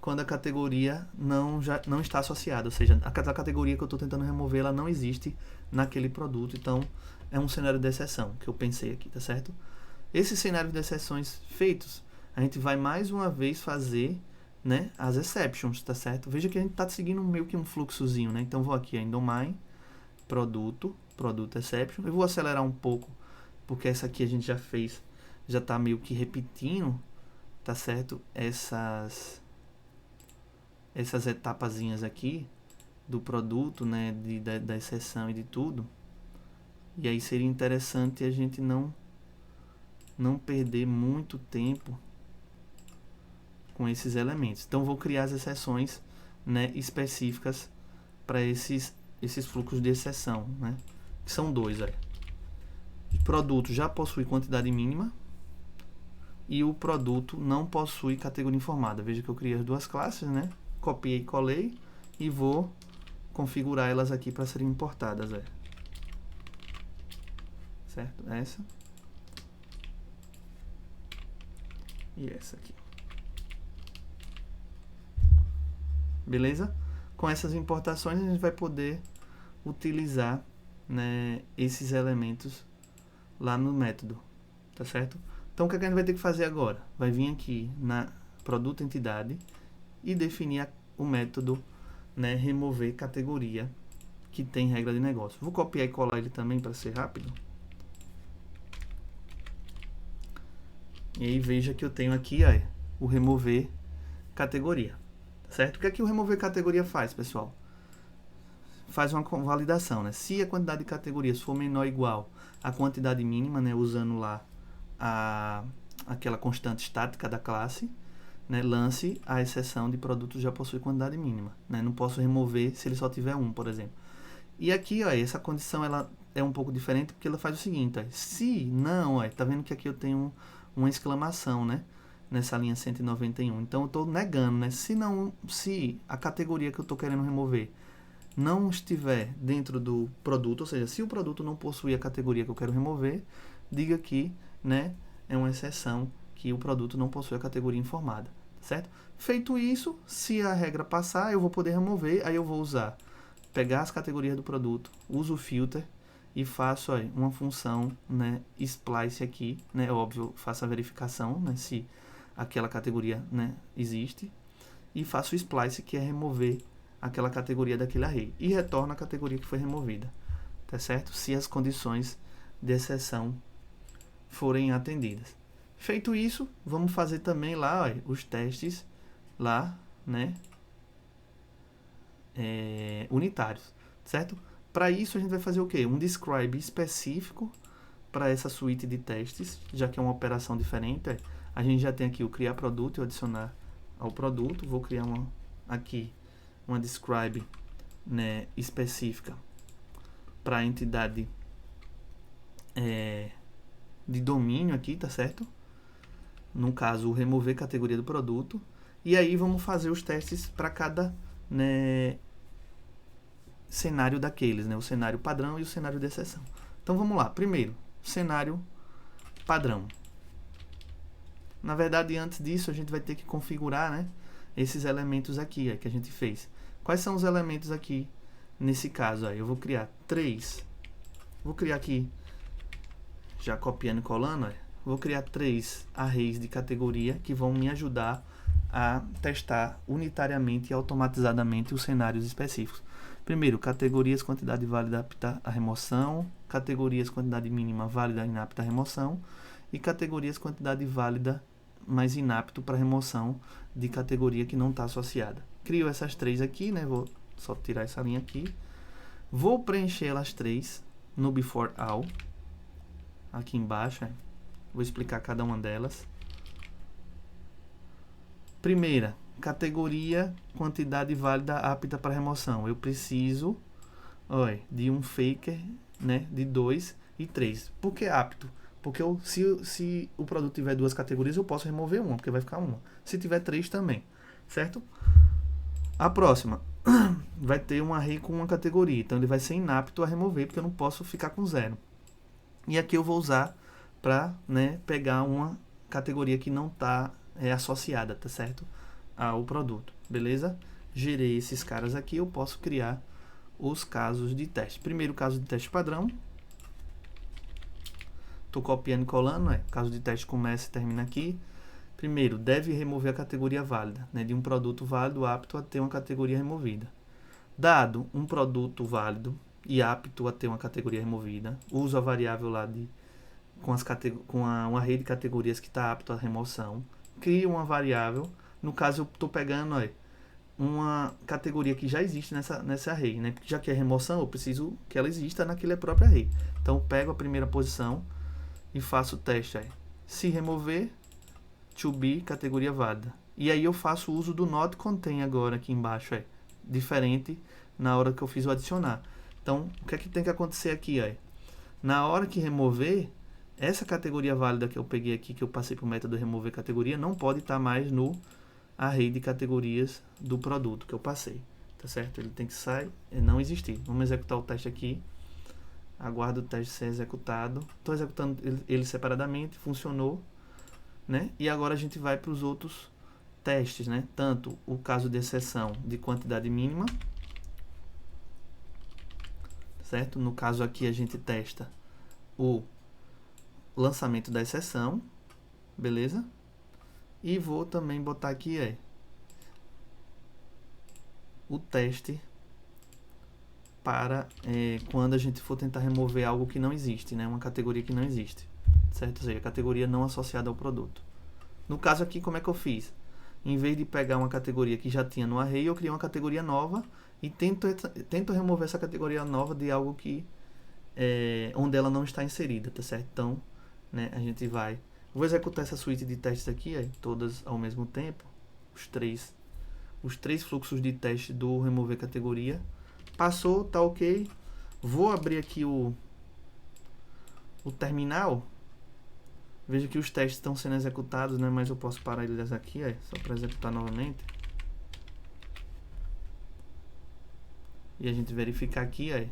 quando a categoria não está associada, ou seja, a categoria que eu estou tentando remover, ela não existe naquele produto. Então, é um cenário de exceção que eu pensei aqui, tá certo? Esses cenários de exceções feitos, a gente vai mais uma vez fazer, né, as exceptions, tá certo? Veja que a gente está seguindo meio que um fluxozinho, né? Então, vou aqui em domain, produto exception. Eu vou acelerar um pouco, porque essa aqui a gente já fez, já está meio que repetindo, tá certo? Essas etapazinhas aqui do produto, né, da exceção e de tudo. E aí seria interessante a gente não perder muito tempo com esses elementos. Então vou criar as exceções, né, específicas para esses fluxos de exceção, né, que são 2. O produto já possui quantidade mínima e o produto não possui categoria informada. Veja que eu criei as duas classes, né? Copiei e colei e vou configurar elas aqui para serem importadas. Certo? Essa e essa aqui. Beleza? Com essas importações a gente vai poder utilizar, né, esses elementos lá no método, tá certo? Então o que a gente vai ter que fazer agora? Vai vir aqui na produto entidade e definir o método, né, remover categoria, que tem regra de negócio. Vou copiar e colar ele também para ser rápido. E aí veja que eu tenho aqui o remover categoria, tá certo? O que é que o remover categoria faz, pessoal? Faz uma validação, né? Se a quantidade de categorias for menor ou igual à quantidade mínima, né, usando lá aquela constante estática da classe, né, lance a exceção de produtos já possui quantidade mínima, né? Não posso remover se ele só tiver 1, por exemplo. E aqui, essa condição ela é um pouco diferente, porque ela faz o seguinte, se não, tá vendo que aqui eu tenho uma exclamação, né, nessa linha 191. Então eu estou negando, né? Se a categoria que eu estou querendo remover não estiver dentro do produto, ou seja, se o produto não possui a categoria que eu quero remover, diga que, né, é uma exceção que o produto não possui a categoria informada, certo? Feito isso, se a regra passar, eu vou poder remover, aí eu vou pegar as categorias do produto, uso o filter e faço uma função, né, splice aqui, né, óbvio, faço a verificação, né, se aquela categoria, né, existe, e faço o splice, que é remover aquela categoria daquele array, e retorna a categoria que foi removida, tá certo? Se as condições de exceção forem atendidas. Feito isso, vamos fazer também lá os testes lá, né, unitários, certo? Para isso a gente vai fazer o quê? Um describe específico para essa suíte de testes, já que é uma operação diferente. A gente já tem aqui o criar produto e o adicionar ao produto. Vou criar uma describe, né, específica para a entidade de domínio aqui, tá certo? No caso, o remover categoria do produto. E aí vamos fazer os testes para cada, né, cenário daqueles, né? O cenário padrão e o cenário de exceção. Então vamos lá. Primeiro, cenário padrão. Na verdade, antes disso, a gente vai ter que configurar, né, esses elementos aqui que a gente fez. Quais são os elementos aqui nesse caso? Eu vou criar 3. Vou criar aqui, já copiando e colando, vou criar 3 arrays de categoria que vão me ajudar a testar unitariamente e automatizadamente os cenários específicos. Primeiro, categorias, quantidade válida apta à remoção, categorias, quantidade mínima válida inapta à remoção e categorias, quantidade válida mais inapto para remoção de categoria que não está associada. Crio essas 3 aqui, né? Vou só tirar essa linha aqui. Vou preencher elas 3 no before all, aqui embaixo. Vou explicar cada uma delas. Primeira, categoria, quantidade válida apta para remoção. Eu preciso de um faker, né, de 2 e 3. Por que apto? Porque se o produto tiver 2 categorias, eu posso remover uma, porque vai ficar uma. Se tiver 3 também, certo? A próxima vai ter um array com uma categoria, então ele vai ser inapto a remover, porque eu não posso ficar com 0. E aqui eu vou usar para, né, pegar uma categoria que não está associada, tá certo? Ao produto, beleza? Gerei esses caras aqui, eu posso criar os casos de teste. Primeiro caso de teste padrão. Estou copiando e colando, caso de teste começa e termina aqui. Primeiro, deve remover a categoria válida, né, de um produto válido apto a ter uma categoria removida. Dado um produto válido e apto a ter uma categoria removida, uso a variável lá com uma array de categorias que está apto à remoção. Crio uma variável. No caso, eu estou pegando uma categoria que já existe nessa array, né? Porque já que é remoção, eu preciso que ela exista naquele próprio array. Então, eu pego a primeira posição e faço o teste. Se remover, to be, categoria válida. E aí eu faço uso do not contain agora aqui embaixo. Diferente na hora que eu fiz o adicionar. Então, o que é que tem que acontecer aqui? Na hora que remover, essa categoria válida que eu peguei aqui, que eu passei para o método remover categoria, não pode estar mais no array de categorias do produto que eu passei, tá certo? Ele tem que sair e não existir. Vamos executar o teste aqui. Aguardo o teste ser executado. Estou executando ele separadamente, funcionou, né? E agora a gente vai para os outros testes, né? Tanto o caso de exceção de quantidade mínima, certo? No caso aqui a gente testa o lançamento da exceção, beleza? E vou também botar aqui o teste para quando a gente for tentar remover algo que não existe, né? Uma categoria que não existe, certo? Ou seja, categoria não associada ao produto. No caso aqui, como é que eu fiz? Em vez de pegar uma categoria que já tinha no array, eu criei uma categoria nova e tento remover essa categoria nova de algo que onde ela não está inserida, tá certo? Então, né, a gente vou executar essa suíte de testes aqui, todas ao mesmo tempo, os três fluxos de teste do remover categoria. Passou, tá ok. Vou abrir aqui o terminal. Veja que os testes estão sendo executados, né, mas eu posso parar eles aqui, só para executar novamente. E a gente verificar aqui,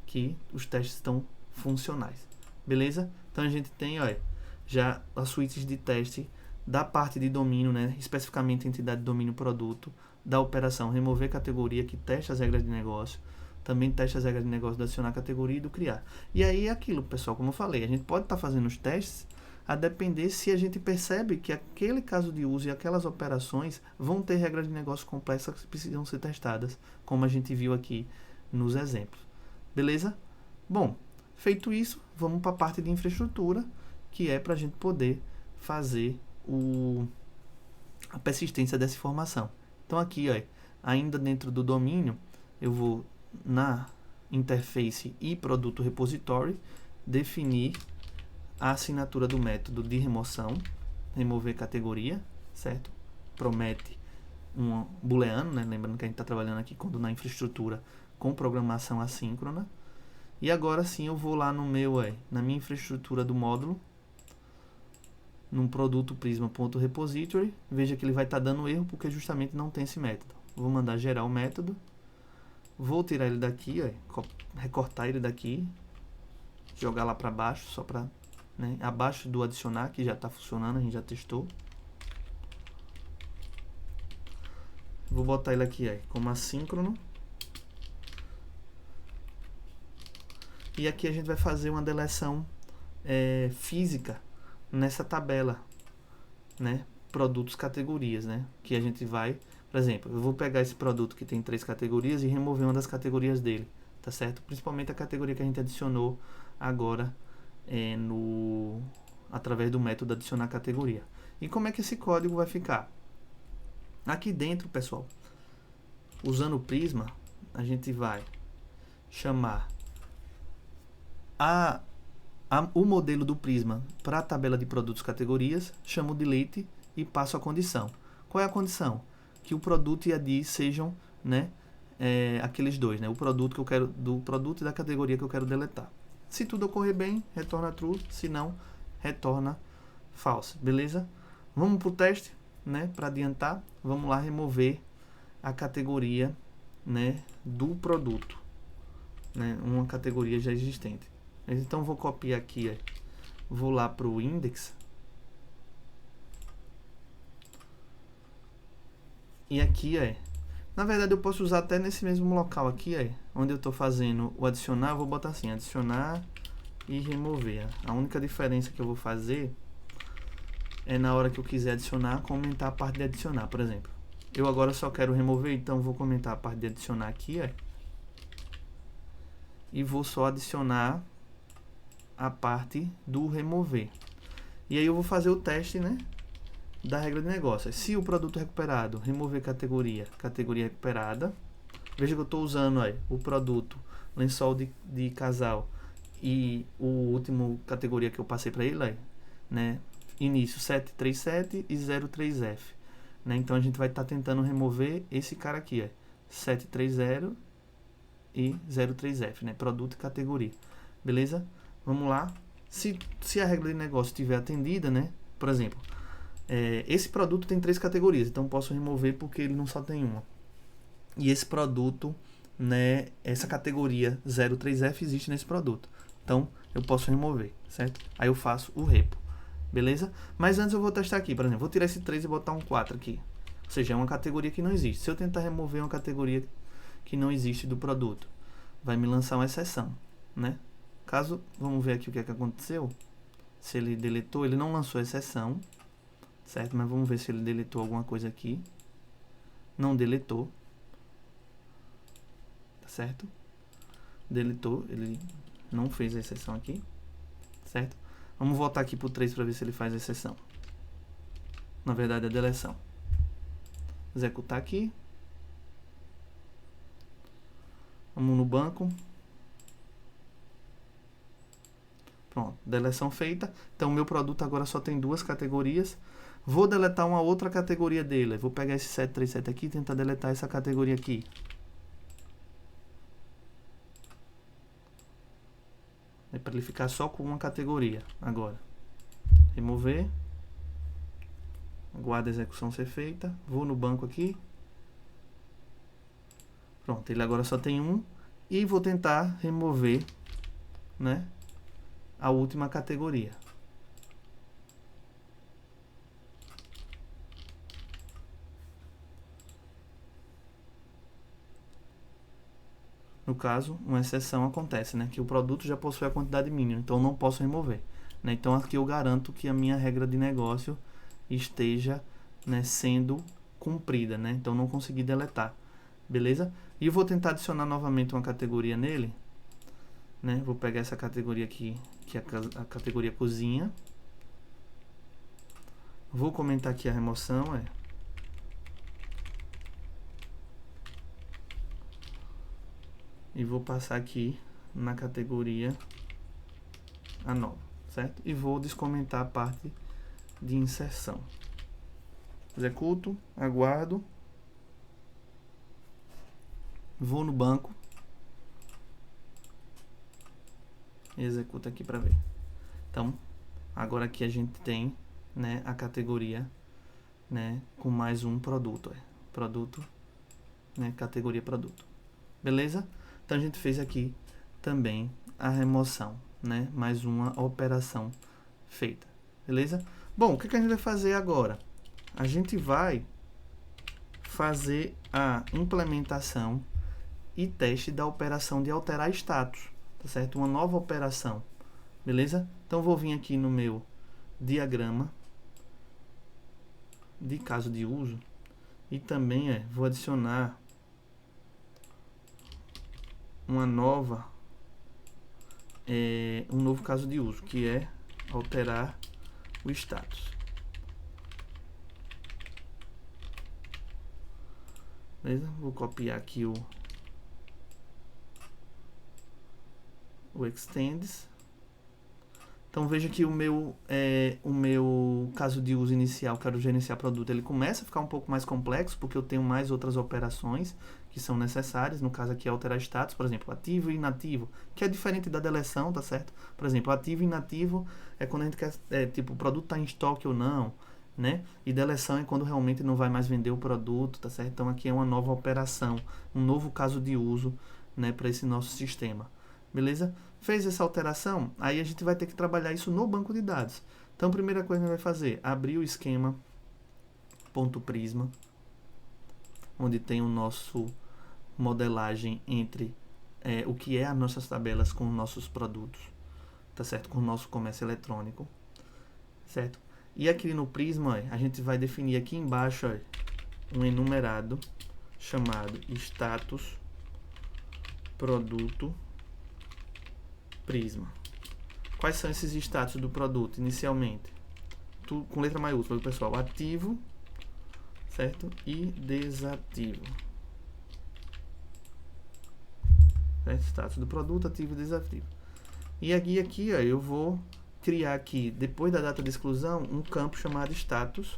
que os testes estão funcionais. Beleza? Então a gente tem, já as suítes de teste da parte de domínio, né, especificamente entidade de domínio produto, da operação remover categoria, que testa as regras de negócio, também testa as regras de negócio do adicionar categoria e do criar. E aí é aquilo, pessoal, como eu falei, a gente pode estar fazendo os testes a depender se a gente percebe que aquele caso de uso e aquelas operações vão ter regras de negócio complexas que precisam ser testadas, como a gente viu aqui nos exemplos. Beleza? Bom, feito isso, vamos para a parte de infraestrutura, que é para a gente poder fazer a persistência dessa informação. Então aqui, ainda dentro do domínio, eu vou na interface e produto repository definir a assinatura do método de remoção, remover categoria, certo? Promete um booleano, né? Lembrando que a gente está trabalhando aqui na infraestrutura com programação assíncrona. E agora sim eu vou lá no na minha infraestrutura do módulo, num produto prisma.repository, veja que ele vai estar dando erro porque justamente não tem esse método. Vou mandar gerar o método, vou tirar ele daqui, recortar ele daqui, jogar lá para baixo, só para, né, abaixo do adicionar, que já está funcionando, a gente já testou. Vou botar ele aqui como assíncrono. E aqui a gente vai fazer uma deleção física nessa tabela, né? Produtos, categorias, né? Que a gente vai, por exemplo, eu vou pegar esse produto que tem 3 categorias e remover uma das categorias dele, tá certo? Principalmente a categoria que a gente adicionou agora através do método adicionar categoria. E como é que esse código vai ficar? Aqui dentro, pessoal, usando o Prisma, a gente vai chamar o modelo do Prisma para a tabela de produtos categorias, chamo delete e passo a condição. Qual é a condição? Que o produto e a DI sejam, né, aqueles dois, né, o produto que eu quero, do produto e da categoria que eu quero deletar. Se tudo ocorrer bem, retorna true, se não, retorna false, beleza? Vamos para o teste, né, para adiantar, vamos lá remover a categoria, né, do produto, né, uma categoria já existente. Então vou copiar aqui, vou lá para o index e aqui na verdade eu posso usar até nesse mesmo local aqui, onde eu estou fazendo o adicionar, vou botar assim, adicionar e remover. A única diferença que eu vou fazer é na hora que eu quiser adicionar, comentar a parte de adicionar, por exemplo. Eu agora só quero remover, então vou comentar a parte de adicionar aqui, e vou só adicionar a parte do remover. E aí eu vou fazer o teste, né, da regra de negócio. Se o produto recuperado, remover categoria, categoria recuperada. Veja que eu estou usando o produto lençol de casal e o último categoria que eu passei para ele, né, início 737 e 03F. Né, então a gente vai estar tentando remover esse cara aqui, 730 e 03F, né, produto e categoria. Beleza? Vamos lá. Se a regra de negócio estiver atendida, né? Por exemplo, esse produto tem 3 categorias, então posso remover porque ele não só tem uma. E esse produto, né? Essa categoria 03F existe nesse produto. Então eu posso remover, certo? Aí eu faço o repo, beleza? Mas antes eu vou testar aqui, por exemplo, vou tirar esse 3 e botar um 4 aqui. Ou seja, é uma categoria que não existe. Se eu tentar remover uma categoria que não existe do produto, vai me lançar uma exceção, né? Caso, vamos ver aqui o que é que aconteceu. Se ele deletou, ele não lançou a exceção, certo? Mas vamos ver se ele deletou alguma coisa aqui. Não deletou, tá certo? Deletou, ele não fez a exceção aqui, certo? Vamos voltar aqui pro 3 para ver se ele faz a exceção. Na verdade, a deleção. Executar aqui. Vamos no banco. Pronto, deleção feita. Então, o meu produto agora só tem 2 categorias. Vou deletar uma outra categoria dele. Vou pegar esse 737 aqui e tentar deletar essa categoria aqui. É para ele ficar só com uma categoria agora. Remover. Aguarda a execução ser feita. Vou no banco aqui. Pronto, ele agora só tem um. E vou tentar remover, né, a última categoria. No caso, uma exceção acontece, né, que o produto já possui a quantidade mínima, então não posso remover. Né, então aqui eu garanto que a minha regra de negócio esteja, né, sendo cumprida, né, então não consegui deletar. Beleza? E eu vou tentar adicionar novamente uma categoria nele. Né? Vou pegar essa categoria aqui, que é a categoria cozinha. Vou comentar aqui a remoção. E vou passar aqui na categoria a nova, certo? E vou descomentar a parte de inserção. Executo, aguardo. Vou no banco. Executa aqui para ver. Então, agora aqui a gente tem, né, a categoria, né, com mais um produto, produto, né, categoria produto. Beleza? Então a gente fez aqui também a remoção, né, mais uma operação feita. Beleza? Bom, o que a gente vai fazer agora? A gente vai fazer a implementação e teste da operação de alterar status, tá certo? Uma nova operação, beleza? Então vou vir aqui no meu diagrama de caso de uso e também vou adicionar uma nova um novo caso de uso, que é alterar o status. Beleza? Vou copiar aqui o extends. Então veja que o meu caso de uso inicial, quero gerenciar produto, ele começa a ficar um pouco mais complexo, porque eu tenho mais outras operações que são necessárias. No caso aqui, alterar status, por exemplo, ativo e inativo, que é diferente da deleção, tá certo? Por exemplo, ativo e inativo é quando a gente quer, tipo, o produto está em estoque ou não, né? E deleção é quando realmente não vai mais vender o produto, tá certo? Então aqui é uma nova operação, um novo caso de uso, né, para esse nosso sistema. Beleza? Fez essa alteração, aí a gente vai ter que trabalhar isso no banco de dados. Então a primeira coisa que a gente vai fazer, abrir o esquema .prisma, onde tem o nosso modelagem entre o que é as nossas tabelas com os nossos produtos, tá certo? Com o nosso comércio eletrônico, certo? E aqui no Prisma, a gente vai definir aqui embaixo um enumerado chamado status produto Prisma. Quais são esses status do produto inicialmente? Tudo com letra maiúscula, pessoal. Ativo, certo? E desativo. Certo? Status do produto, ativo e desativo. E aqui eu vou criar aqui, depois da data de exclusão, um campo chamado status.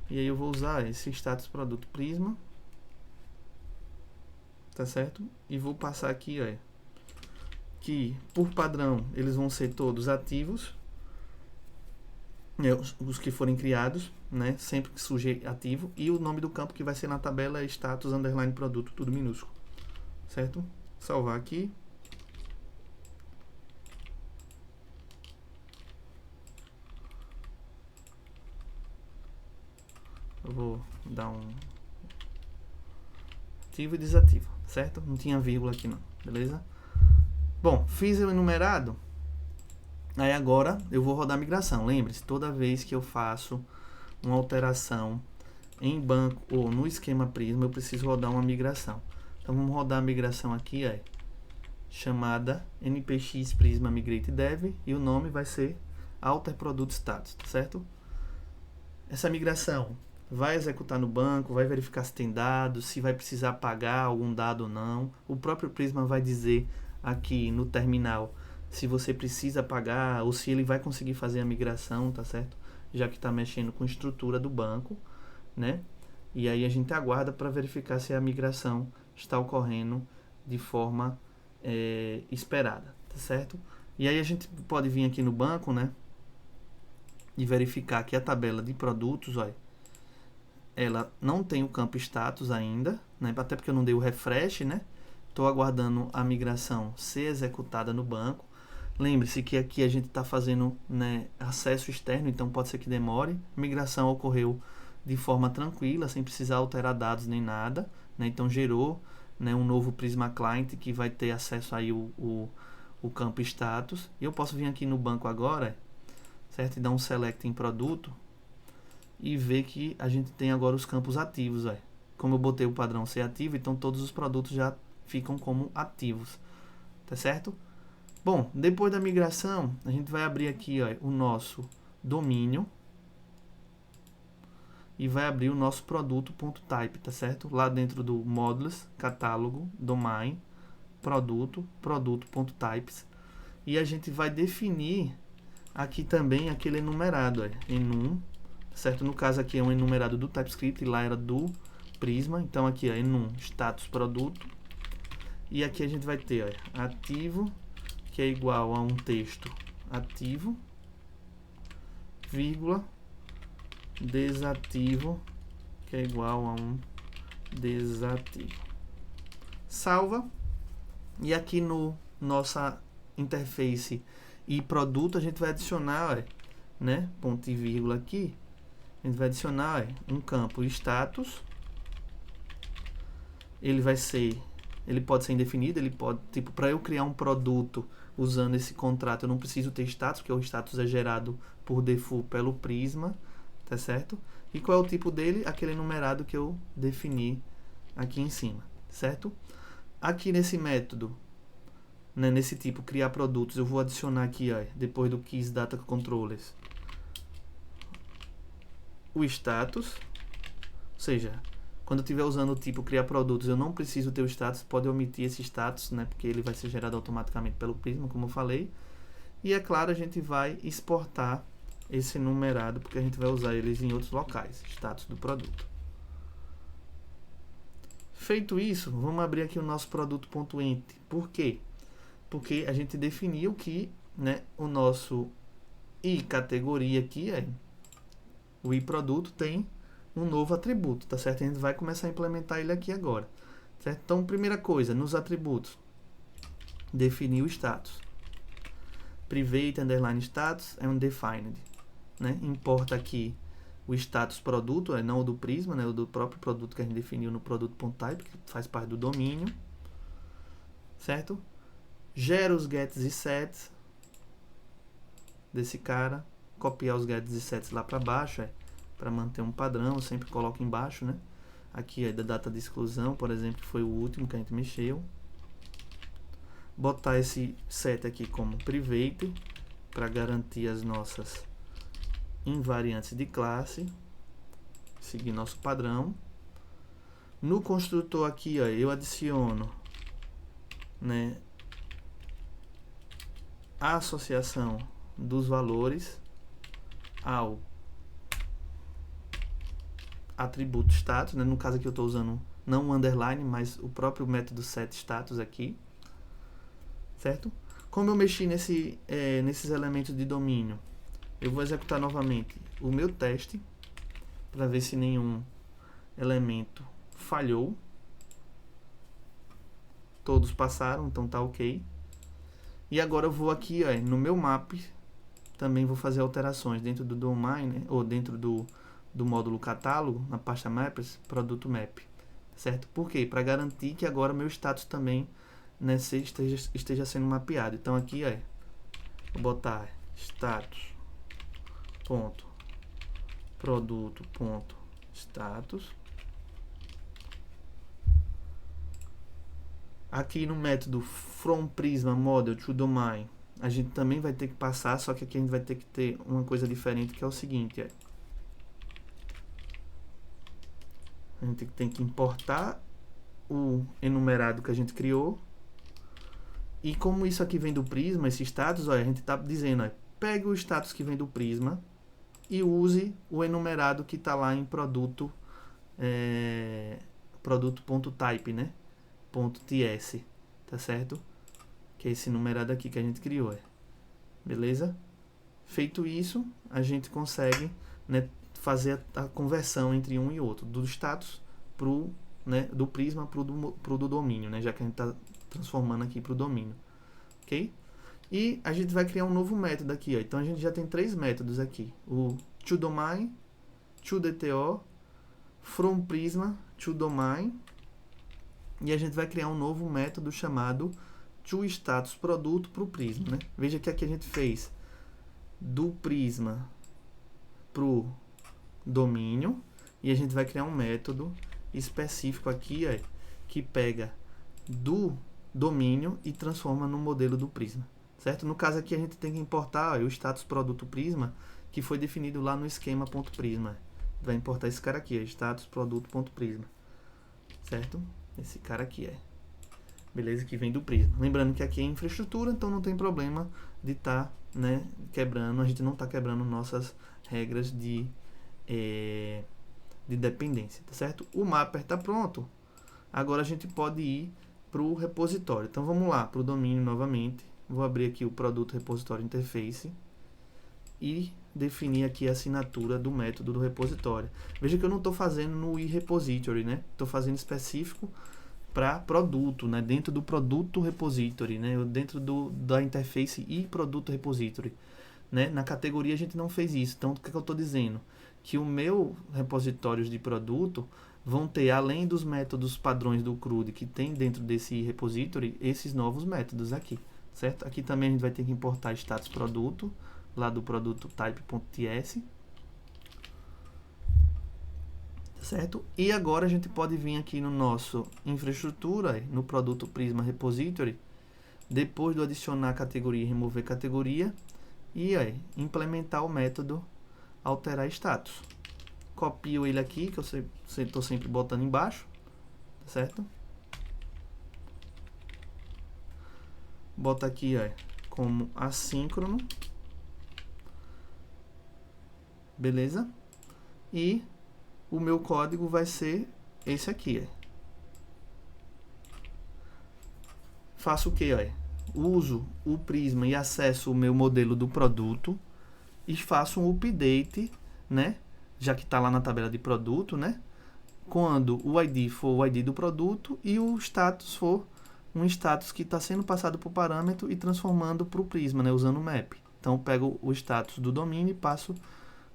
E aí eu vou usar esse status produto Prisma. Tá certo? E vou passar aqui, que por padrão eles vão ser todos ativos, os que forem criados, né? Sempre que surge ativo, e o nome do campo que vai ser na tabela é status underline produto, tudo minúsculo, certo? Salvar aqui. Eu vou dar um ativo e desativo, certo? Não tinha vírgula aqui não, beleza? Bom, fiz o enumerado. Aí agora eu vou rodar a migração. Lembre-se, toda vez que eu faço uma alteração em banco ou no esquema Prisma, eu preciso rodar uma migração. Então vamos rodar a migração aqui, chamada npx prisma migrate dev, e o nome vai ser alter product status, tá certo? Essa migração vai executar no banco, vai verificar se tem dados, se vai precisar pagar algum dado ou não. O próprio Prisma vai dizer aqui no terminal se você precisa pagar ou se ele vai conseguir fazer a migração, tá certo? Já que está mexendo com a estrutura do banco, né? E aí a gente aguarda para verificar se a migração está ocorrendo de forma esperada, tá certo? E aí a gente pode vir aqui no banco, né? E verificar que a tabela de produtos, ela não tem o campo status ainda, né? Até porque eu não dei o refresh, né? Estou aguardando a migração ser executada no banco. Lembre-se que aqui a gente está fazendo, né, acesso externo, então pode ser que demore. A migração ocorreu de forma tranquila, sem precisar alterar dados nem nada, né? Então gerou, né, um novo Prisma Client que vai ter acesso aí o campo status. E eu posso vir aqui no banco agora, certo? E dar um select em produto e ver que a gente tem agora os campos ativos. Como eu botei o padrão ser ativo, então todos os produtos já ficam como ativos, tá certo? Bom, depois da migração, a gente vai abrir aqui o nosso domínio e vai abrir o nosso produto.type, tá certo? Lá dentro do modules, catálogo, domain, produto.types, e a gente vai definir aqui também aquele enumerado, enum, certo? No caso aqui é um enumerado do TypeScript, e lá era do Prisma, então aqui enum status produto, e aqui a gente vai ter ativo, que é igual a um texto ativo, vírgula, desativo, que é igual a um desativo. Salva, e aqui no nossa interface e produto a gente vai adicionar, né, ponto e vírgula aqui, A gente vai adicionar um campo status. Ele pode ser indefinido, ele pode, tipo, para eu criar um produto usando esse contrato, eu não preciso ter status, porque o status é gerado por default pelo Prisma, tá certo? E qual é o tipo dele? Aquele enumerado que eu defini aqui em cima, certo? Aqui nesse método, né, nesse tipo, criar produtos, eu vou adicionar aqui, ó, depois do keys data controllers, o status, ou seja, quando eu estiver usando o tipo criar produtos, eu não preciso ter o status, pode omitir esse status, né, porque ele vai ser gerado automaticamente pelo Prisma, como eu falei. E é claro, a gente vai exportar esse enumerado, porque a gente vai usar eles em outros locais, status do produto. Feito isso, vamos abrir aqui o nosso produto.ent. Por quê? Porque a gente definiu que, né, o nosso categoria aqui o produto tem um novo atributo, tá certo? A gente vai começar a implementar ele aqui agora, certo? Então, primeira coisa, nos atributos, definir o status. Private underline status é undefined, né? Importa aqui o status produto, não o do Prisma, né? O do próprio produto que a gente definiu no produto.type, que faz parte do domínio, certo? Gera os gets e sets desse cara, copiar os gets e sets lá para baixo, para manter um padrão, eu sempre coloco embaixo, né? Aqui é da data de exclusão, por exemplo, que foi o último que a gente mexeu. Botar esse set aqui como private, para garantir as nossas invariantes de classe. Seguir nosso padrão. No construtor aqui, ó, eu adiciono, né, a associação dos valores ao atributo status, né? No caso aqui eu estou usando não o underline, mas o próprio método setStatus aqui, certo? Como eu mexi nesses elementos de domínio, eu vou executar novamente o meu teste para ver se nenhum elemento falhou. Todos passaram, então tá ok. E agora eu vou aqui, ó, no meu map, também vou fazer alterações dentro do domain, né, ou dentro do módulo catálogo, na pasta mappers, produto map, certo? Por quê? Para garantir que agora meu status também, né, esteja sendo mapeado. Então aqui, ó, vou botar status ponto produto ponto status. Aqui no método from prisma model to domain, a gente também vai ter que passar, só que aqui a gente vai ter que ter uma coisa diferente, que é o seguinte, a gente tem que importar o enumerado que a gente criou. E como isso aqui vem do Prisma, esse status, ó, a gente está dizendo, ó, pegue o status que vem do Prisma e use o enumerado que está lá em produto, produto.type, né? .ts, tá certo? Que é esse numerado aqui que a gente criou, beleza? Feito isso, a gente consegue, né, fazer a conversão entre um e outro, do status pro, né, do Prisma pro do domínio, né, já que a gente está transformando aqui pro domínio, ok? E a gente vai criar um novo método aqui, ó. Então a gente já tem 3 métodos aqui, o toDomain, toDTO, from Prisma to domain, e a gente vai criar um novo método chamado toStatusProduto para o Prisma, né? Veja que aqui a gente fez do Prisma pro domínio, e a gente vai criar um método específico aqui, ó, que pega do domínio e transforma no modelo do Prisma, certo? No caso aqui a gente tem que importar, ó, o status produto Prisma, que foi definido lá no esquema.prisma. Vai importar esse cara aqui, ó, status produto.prisma, certo? Esse cara aqui beleza, que vem do Prisma. Lembrando que aqui é infraestrutura, então não tem problema de estar, né, quebrando, a gente não está quebrando nossas regras de dependência, tá certo? O mapper está pronto. Agora a gente pode ir para o repositório. Então vamos lá, para o domínio novamente. Vou abrir aqui o produto repositório interface e definir aqui a assinatura do método do repositório. Veja que eu não estou fazendo no iRepository, né? Estou fazendo específico para produto, né? Dentro do produto repository, né? Dentro da interface e produto repository, né? Na categoria a gente não fez isso. Então o que eu estou dizendo? que o meu repositórios de produto vão ter, além dos métodos padrões do CRUD que tem dentro desse repository, esses novos métodos aqui, certo? Aqui também a gente vai ter que importar status produto, lá do produto type.ts, certo? E agora a gente pode vir aqui no nosso infraestrutura, no produto Prisma Repository, depois do adicionar categoria e remover categoria, e aí, implementar o método alterar status. Copio ele aqui, que eu estou sempre botando embaixo, certo? Bota aqui, ó, como assíncrono, beleza? E o meu código vai ser esse aqui, ó. Faço o que, ó? Uso o Prisma e acesso o meu modelo do produto e faço um update, né? Já que está lá na tabela de produto, né? Quando o ID for o ID do produto e o status for um status que está sendo passado por parâmetro e transformando para o Prisma, né? Usando o map. Então, eu pego o status do domínio e passo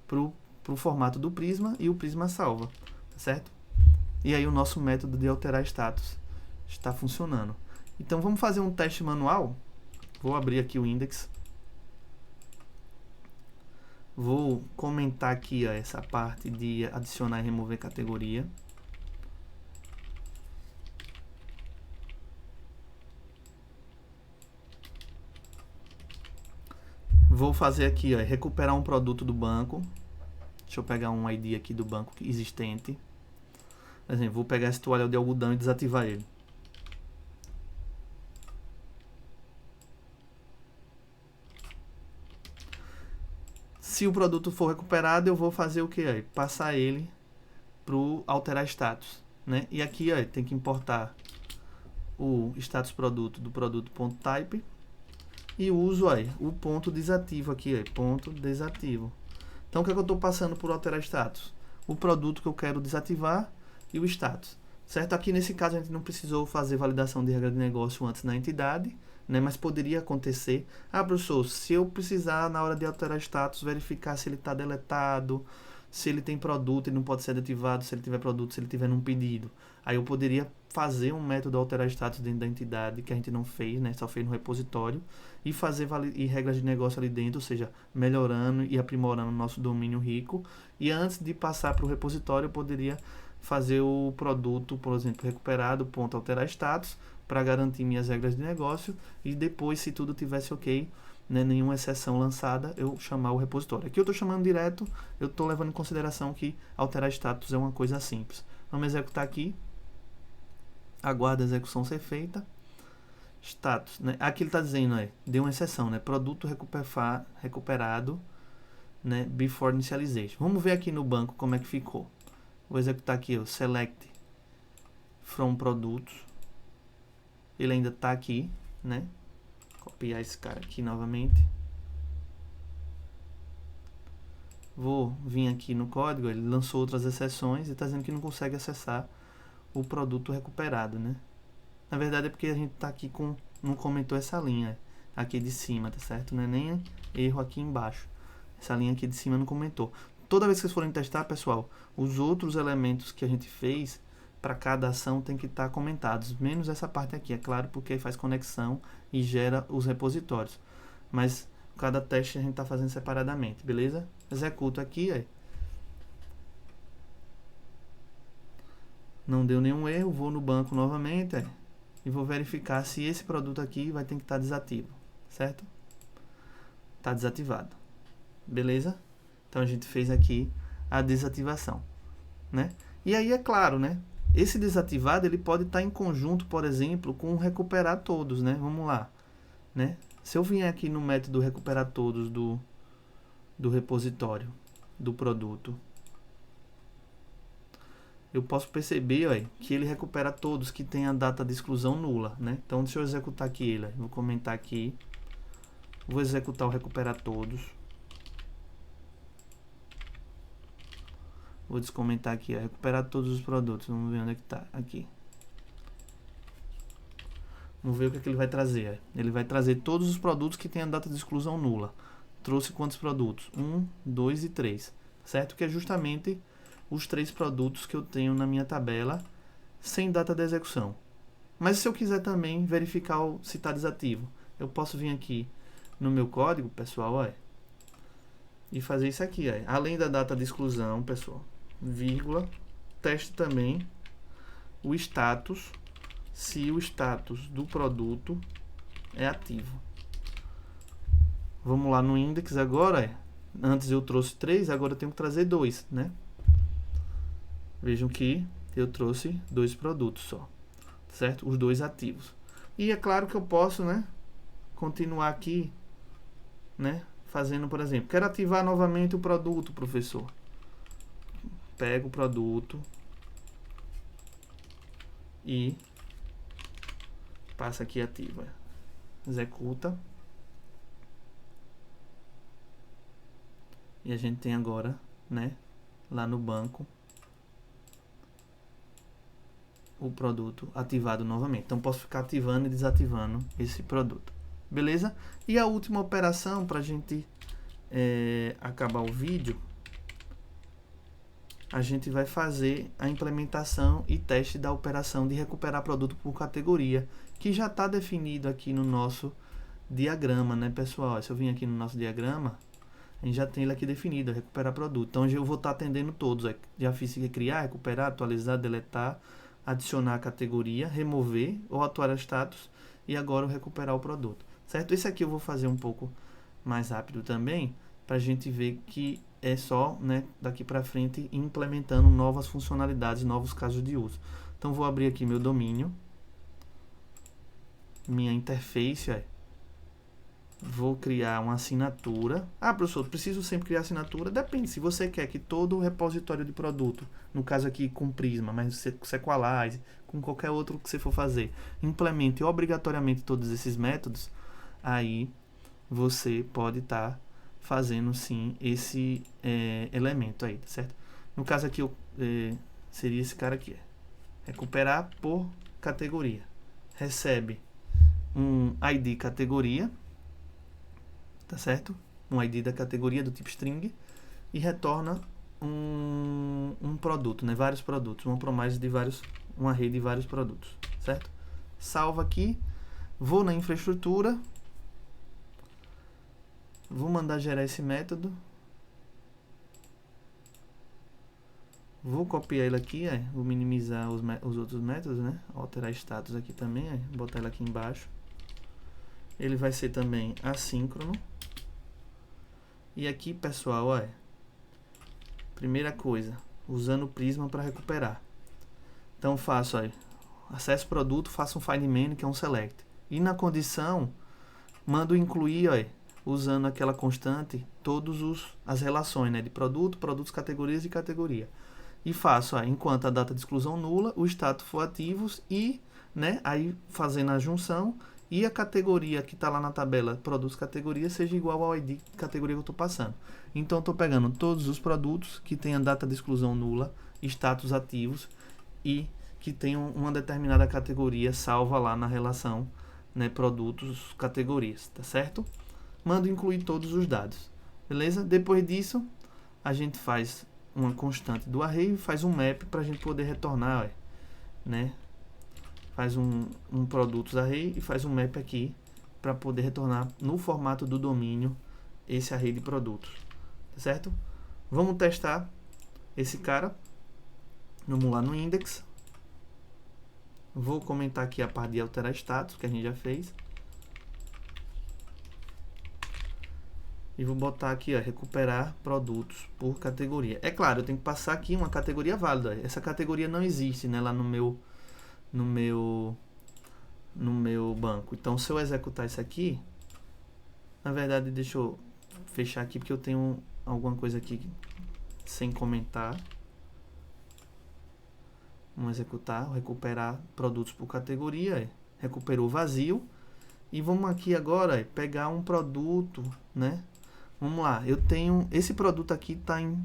para o formato do Prisma e o Prisma salva, certo? E aí o nosso método de alterar status está funcionando. Então, vamos fazer um teste manual. Vou abrir aqui o index. Vou comentar aqui, ó, essa parte de adicionar e remover categoria. Vou fazer aqui, ó, recuperar um produto do banco. Deixa eu pegar um ID aqui do banco existente. Por exemplo, vou pegar esse toalha de algodão e desativar ele. Se o produto for recuperado, eu vou fazer o que? Passar ele para o alterar status, né? E aqui, ó, tem que importar o status produto do produto.type e uso, ó, o ponto desativo aqui, ó, ponto desativo. Então, o que é que eu estou passando por alterar status? O produto que eu quero desativar e o status, certo? Aqui nesse caso a gente não precisou fazer validação de regra de negócio antes na entidade, né? Mas poderia acontecer. Ah, professor, se eu precisar na hora de alterar status verificar se ele está deletado, se ele tem produto e não pode ser aditivado, se ele tiver produto, se ele tiver num pedido, aí eu poderia fazer um método alterar status dentro da entidade que a gente não fez, né? Só fez no repositório e fazer regras de negócio ali dentro, ou seja, melhorando e aprimorando o nosso domínio rico. E antes de passar para o repositório, eu poderia fazer o produto, por exemplo, recuperado, ponto alterar status, para garantir minhas regras de negócio e depois, se tudo tivesse ok, né, nenhuma exceção lançada, eu chamar o repositório. Aqui eu estou chamando direto, eu estou levando em consideração que alterar status é uma coisa simples. Vamos executar aqui, aguarda a execução ser feita, status, né? Aqui ele está dizendo, deu uma exceção, né, produto recuperado, né, before initialization. Vamos ver aqui no banco como é que ficou. Vou executar aqui o select from produtos. Ele ainda está aqui, né? Copiar esse cara aqui novamente. Vou vir aqui no código, ele lançou outras exceções e está dizendo que não consegue acessar o produto recuperado, né? Na verdade é porque a gente está aqui com, não comentou essa linha aqui de cima, tá certo? Não é nem erro aqui embaixo. Essa linha aqui de cima não comentou. Toda vez que vocês forem testar, pessoal, os outros elementos que a gente fez para cada ação tem que estar comentados, menos essa parte aqui, é claro, porque faz conexão e gera os repositórios. Mas cada teste a gente está fazendo separadamente, beleza? Executo aqui, aí. Não deu nenhum erro, vou no banco novamente, aí, e vou verificar se esse produto aqui vai ter que estar desativo, certo? Está desativado, beleza? Então a gente fez aqui a desativação, né? E aí é claro, né? Esse desativado ele pode estar em conjunto, por exemplo, com recuperar todos, né? Vamos lá, né? Se eu vier aqui no método recuperar todos do repositório do produto, eu posso perceber, ó, que ele recupera todos que tem a data de exclusão nula, né? Então deixa eu executar aqui ele, vou comentar aqui, vou executar o recuperar todos. Vou descomentar aqui, ó, recuperar todos os produtos. Vamos ver onde é que está. Aqui. Vamos ver o que é que ele vai trazer. Ele vai trazer todos os produtos que têm a data de exclusão nula. Trouxe quantos produtos? 1, 2 e 3. certo? Que é justamente os 3 produtos que eu tenho na minha tabela sem data de execução. Mas se eu quiser também verificar se está desativo, eu posso vir aqui no meu código, pessoal, ó, e fazer isso aqui, ó. Além da data de exclusão, pessoal, vírgula, teste também o status, se o status do produto é ativo. Vamos lá no index agora, antes eu trouxe 3, agora eu tenho que trazer 2, né? Vejam que eu trouxe 2 produtos só, certo? Os 2 ativos. E é claro que eu posso, né, continuar aqui, né, fazendo, por exemplo, quero ativar novamente o produto, professor. Pego o produto e passa aqui ativa. Executa. E a gente tem agora, né, lá no banco, o produto ativado novamente. Então, posso ficar ativando e desativando esse produto. Beleza? E a última operação, para a gente acabar o vídeo, a gente vai fazer a implementação e teste da operação de recuperar produto por categoria, que já está definido aqui no nosso diagrama, né, pessoal? Se eu vim aqui no nosso diagrama, a gente já tem ele aqui definido, recuperar produto. Então, eu vou estar atendendo todos. Já fiz aqui criar, recuperar, atualizar, deletar, adicionar a categoria, remover ou atualizar status e agora recuperar o produto, certo? Esse aqui eu vou fazer um pouco mais rápido também, para a gente ver que é só, né, daqui para frente implementando novas funcionalidades, novos casos de uso. Então, vou abrir aqui meu domínio, minha interface, vou criar uma assinatura. Ah, professor, preciso sempre criar assinatura? Depende, se você quer que todo o repositório de produto, no caso aqui com Prisma, mas com Sequalize, com qualquer outro que você for fazer, implemente obrigatoriamente todos esses métodos, aí você pode estar fazendo sim esse elemento aí, certo? No caso aqui, seria esse cara aqui, recuperar por categoria. Recebe um ID categoria, tá certo? Um ID da categoria do tipo string e retorna um produto, né? Vários produtos, uma promise de uma rede de vários produtos, certo? Salva aqui, vou na infraestrutura, vou mandar gerar esse método, vou copiar ele aqui, vou minimizar os outros métodos, né? Alterar status aqui também, botar ele aqui embaixo. Ele vai ser também assíncrono. E aqui, pessoal, primeira coisa, usando o Prisma para recuperar. Então, faço, acesso produto, faço um find menu, que é um select. E na condição, mando incluir, usando aquela constante, todas as relações, né, de produto, produtos, categorias e categoria. E faço, enquanto a data de exclusão nula, o status for ativos e, né, aí fazendo a junção, e a categoria que está lá na tabela produtos categoria seja igual ao ID categoria que eu estou passando. Então, estou pegando todos os produtos que tenham data de exclusão nula, status ativos e que tenham uma determinada categoria salva lá na relação, né, produtos categorias, tá certo? Mando incluir todos os dados, beleza? Depois disso, a gente faz uma constante do array e faz um map para a gente poder retornar, né? Faz um produtos array e faz um map aqui para poder retornar no formato do domínio esse array de produtos, tá certo? Vamos testar esse cara. Vamos lá no index. Vou comentar aqui a parte de alterar status que a gente já fez. E vou botar aqui, recuperar produtos por categoria. É claro, eu tenho que passar aqui uma categoria válida. Essa categoria não existe, né, lá no meu banco. Então, se eu executar isso aqui, na verdade, deixa eu fechar aqui porque eu tenho alguma coisa aqui sem comentar. Vamos executar, recuperar produtos por categoria, recuperou vazio. E vamos aqui agora pegar um produto, né? Vamos lá, eu tenho, esse produto aqui está em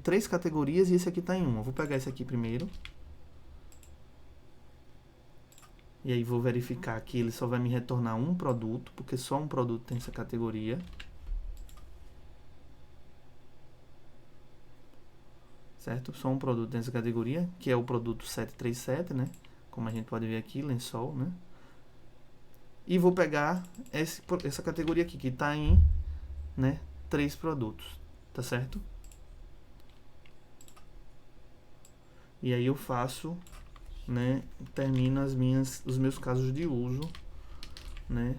3 categorias e esse aqui está em 1. Eu vou pegar esse aqui primeiro. E aí vou verificar que ele só vai me retornar um produto, porque só um produto tem essa categoria. certo? Só um produto nessa categoria, que é o produto 737, né? Como a gente pode ver aqui, lençol, né? E vou pegar essa categoria aqui, que está em, né, 3 produtos, tá certo? E aí eu faço, né, termino os meus casos de uso, né,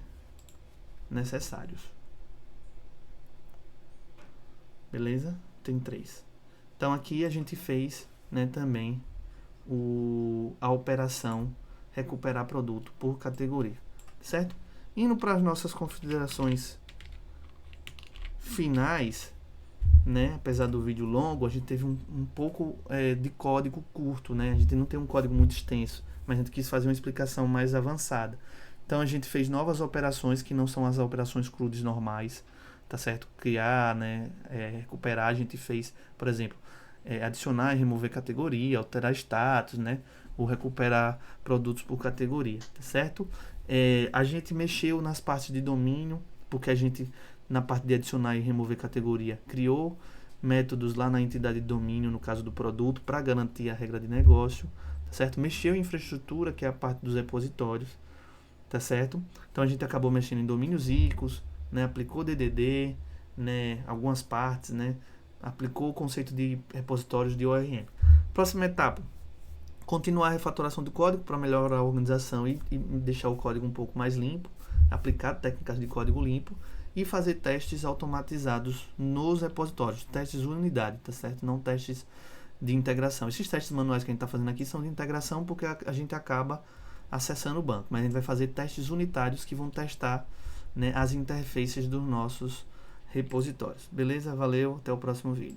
necessários. Beleza? Tem 3. Então aqui a gente fez, né, também a operação recuperar produto por categoria, certo? Indo para as nossas considerações finais, né? Apesar do vídeo longo, a gente teve um pouco de código curto, né? A gente não tem um código muito extenso, mas a gente quis fazer uma explicação mais avançada. Então a gente fez novas operações que não são as operações CRUDs normais, tá certo? Criar, né? Recuperar, a gente fez, por exemplo, adicionar e remover categoria, alterar status, né? Ou recuperar produtos por categoria, tá certo? A gente mexeu nas partes de domínio, porque a gente, na parte de adicionar e remover categoria, criou métodos lá na entidade de domínio, no caso do produto, para garantir a regra de negócio, tá certo? Mexeu em infraestrutura, que é a parte dos repositórios, tá certo? Então a gente acabou mexendo em domínios ICOs, né? Aplicou DDD, né? Algumas partes, né? Aplicou o conceito de repositórios de ORM. Próxima etapa, continuar a refatoração do código para melhorar a organização e deixar o código um pouco mais limpo, aplicar técnicas de código limpo e fazer testes automatizados nos repositórios, testes unidade, tá certo? Não testes de integração. Esses testes manuais que a gente está fazendo aqui são de integração porque a gente acaba acessando o banco, mas a gente vai fazer testes unitários que vão testar, né, as interfaces dos nossos repositórios. Beleza? Valeu, até o próximo vídeo.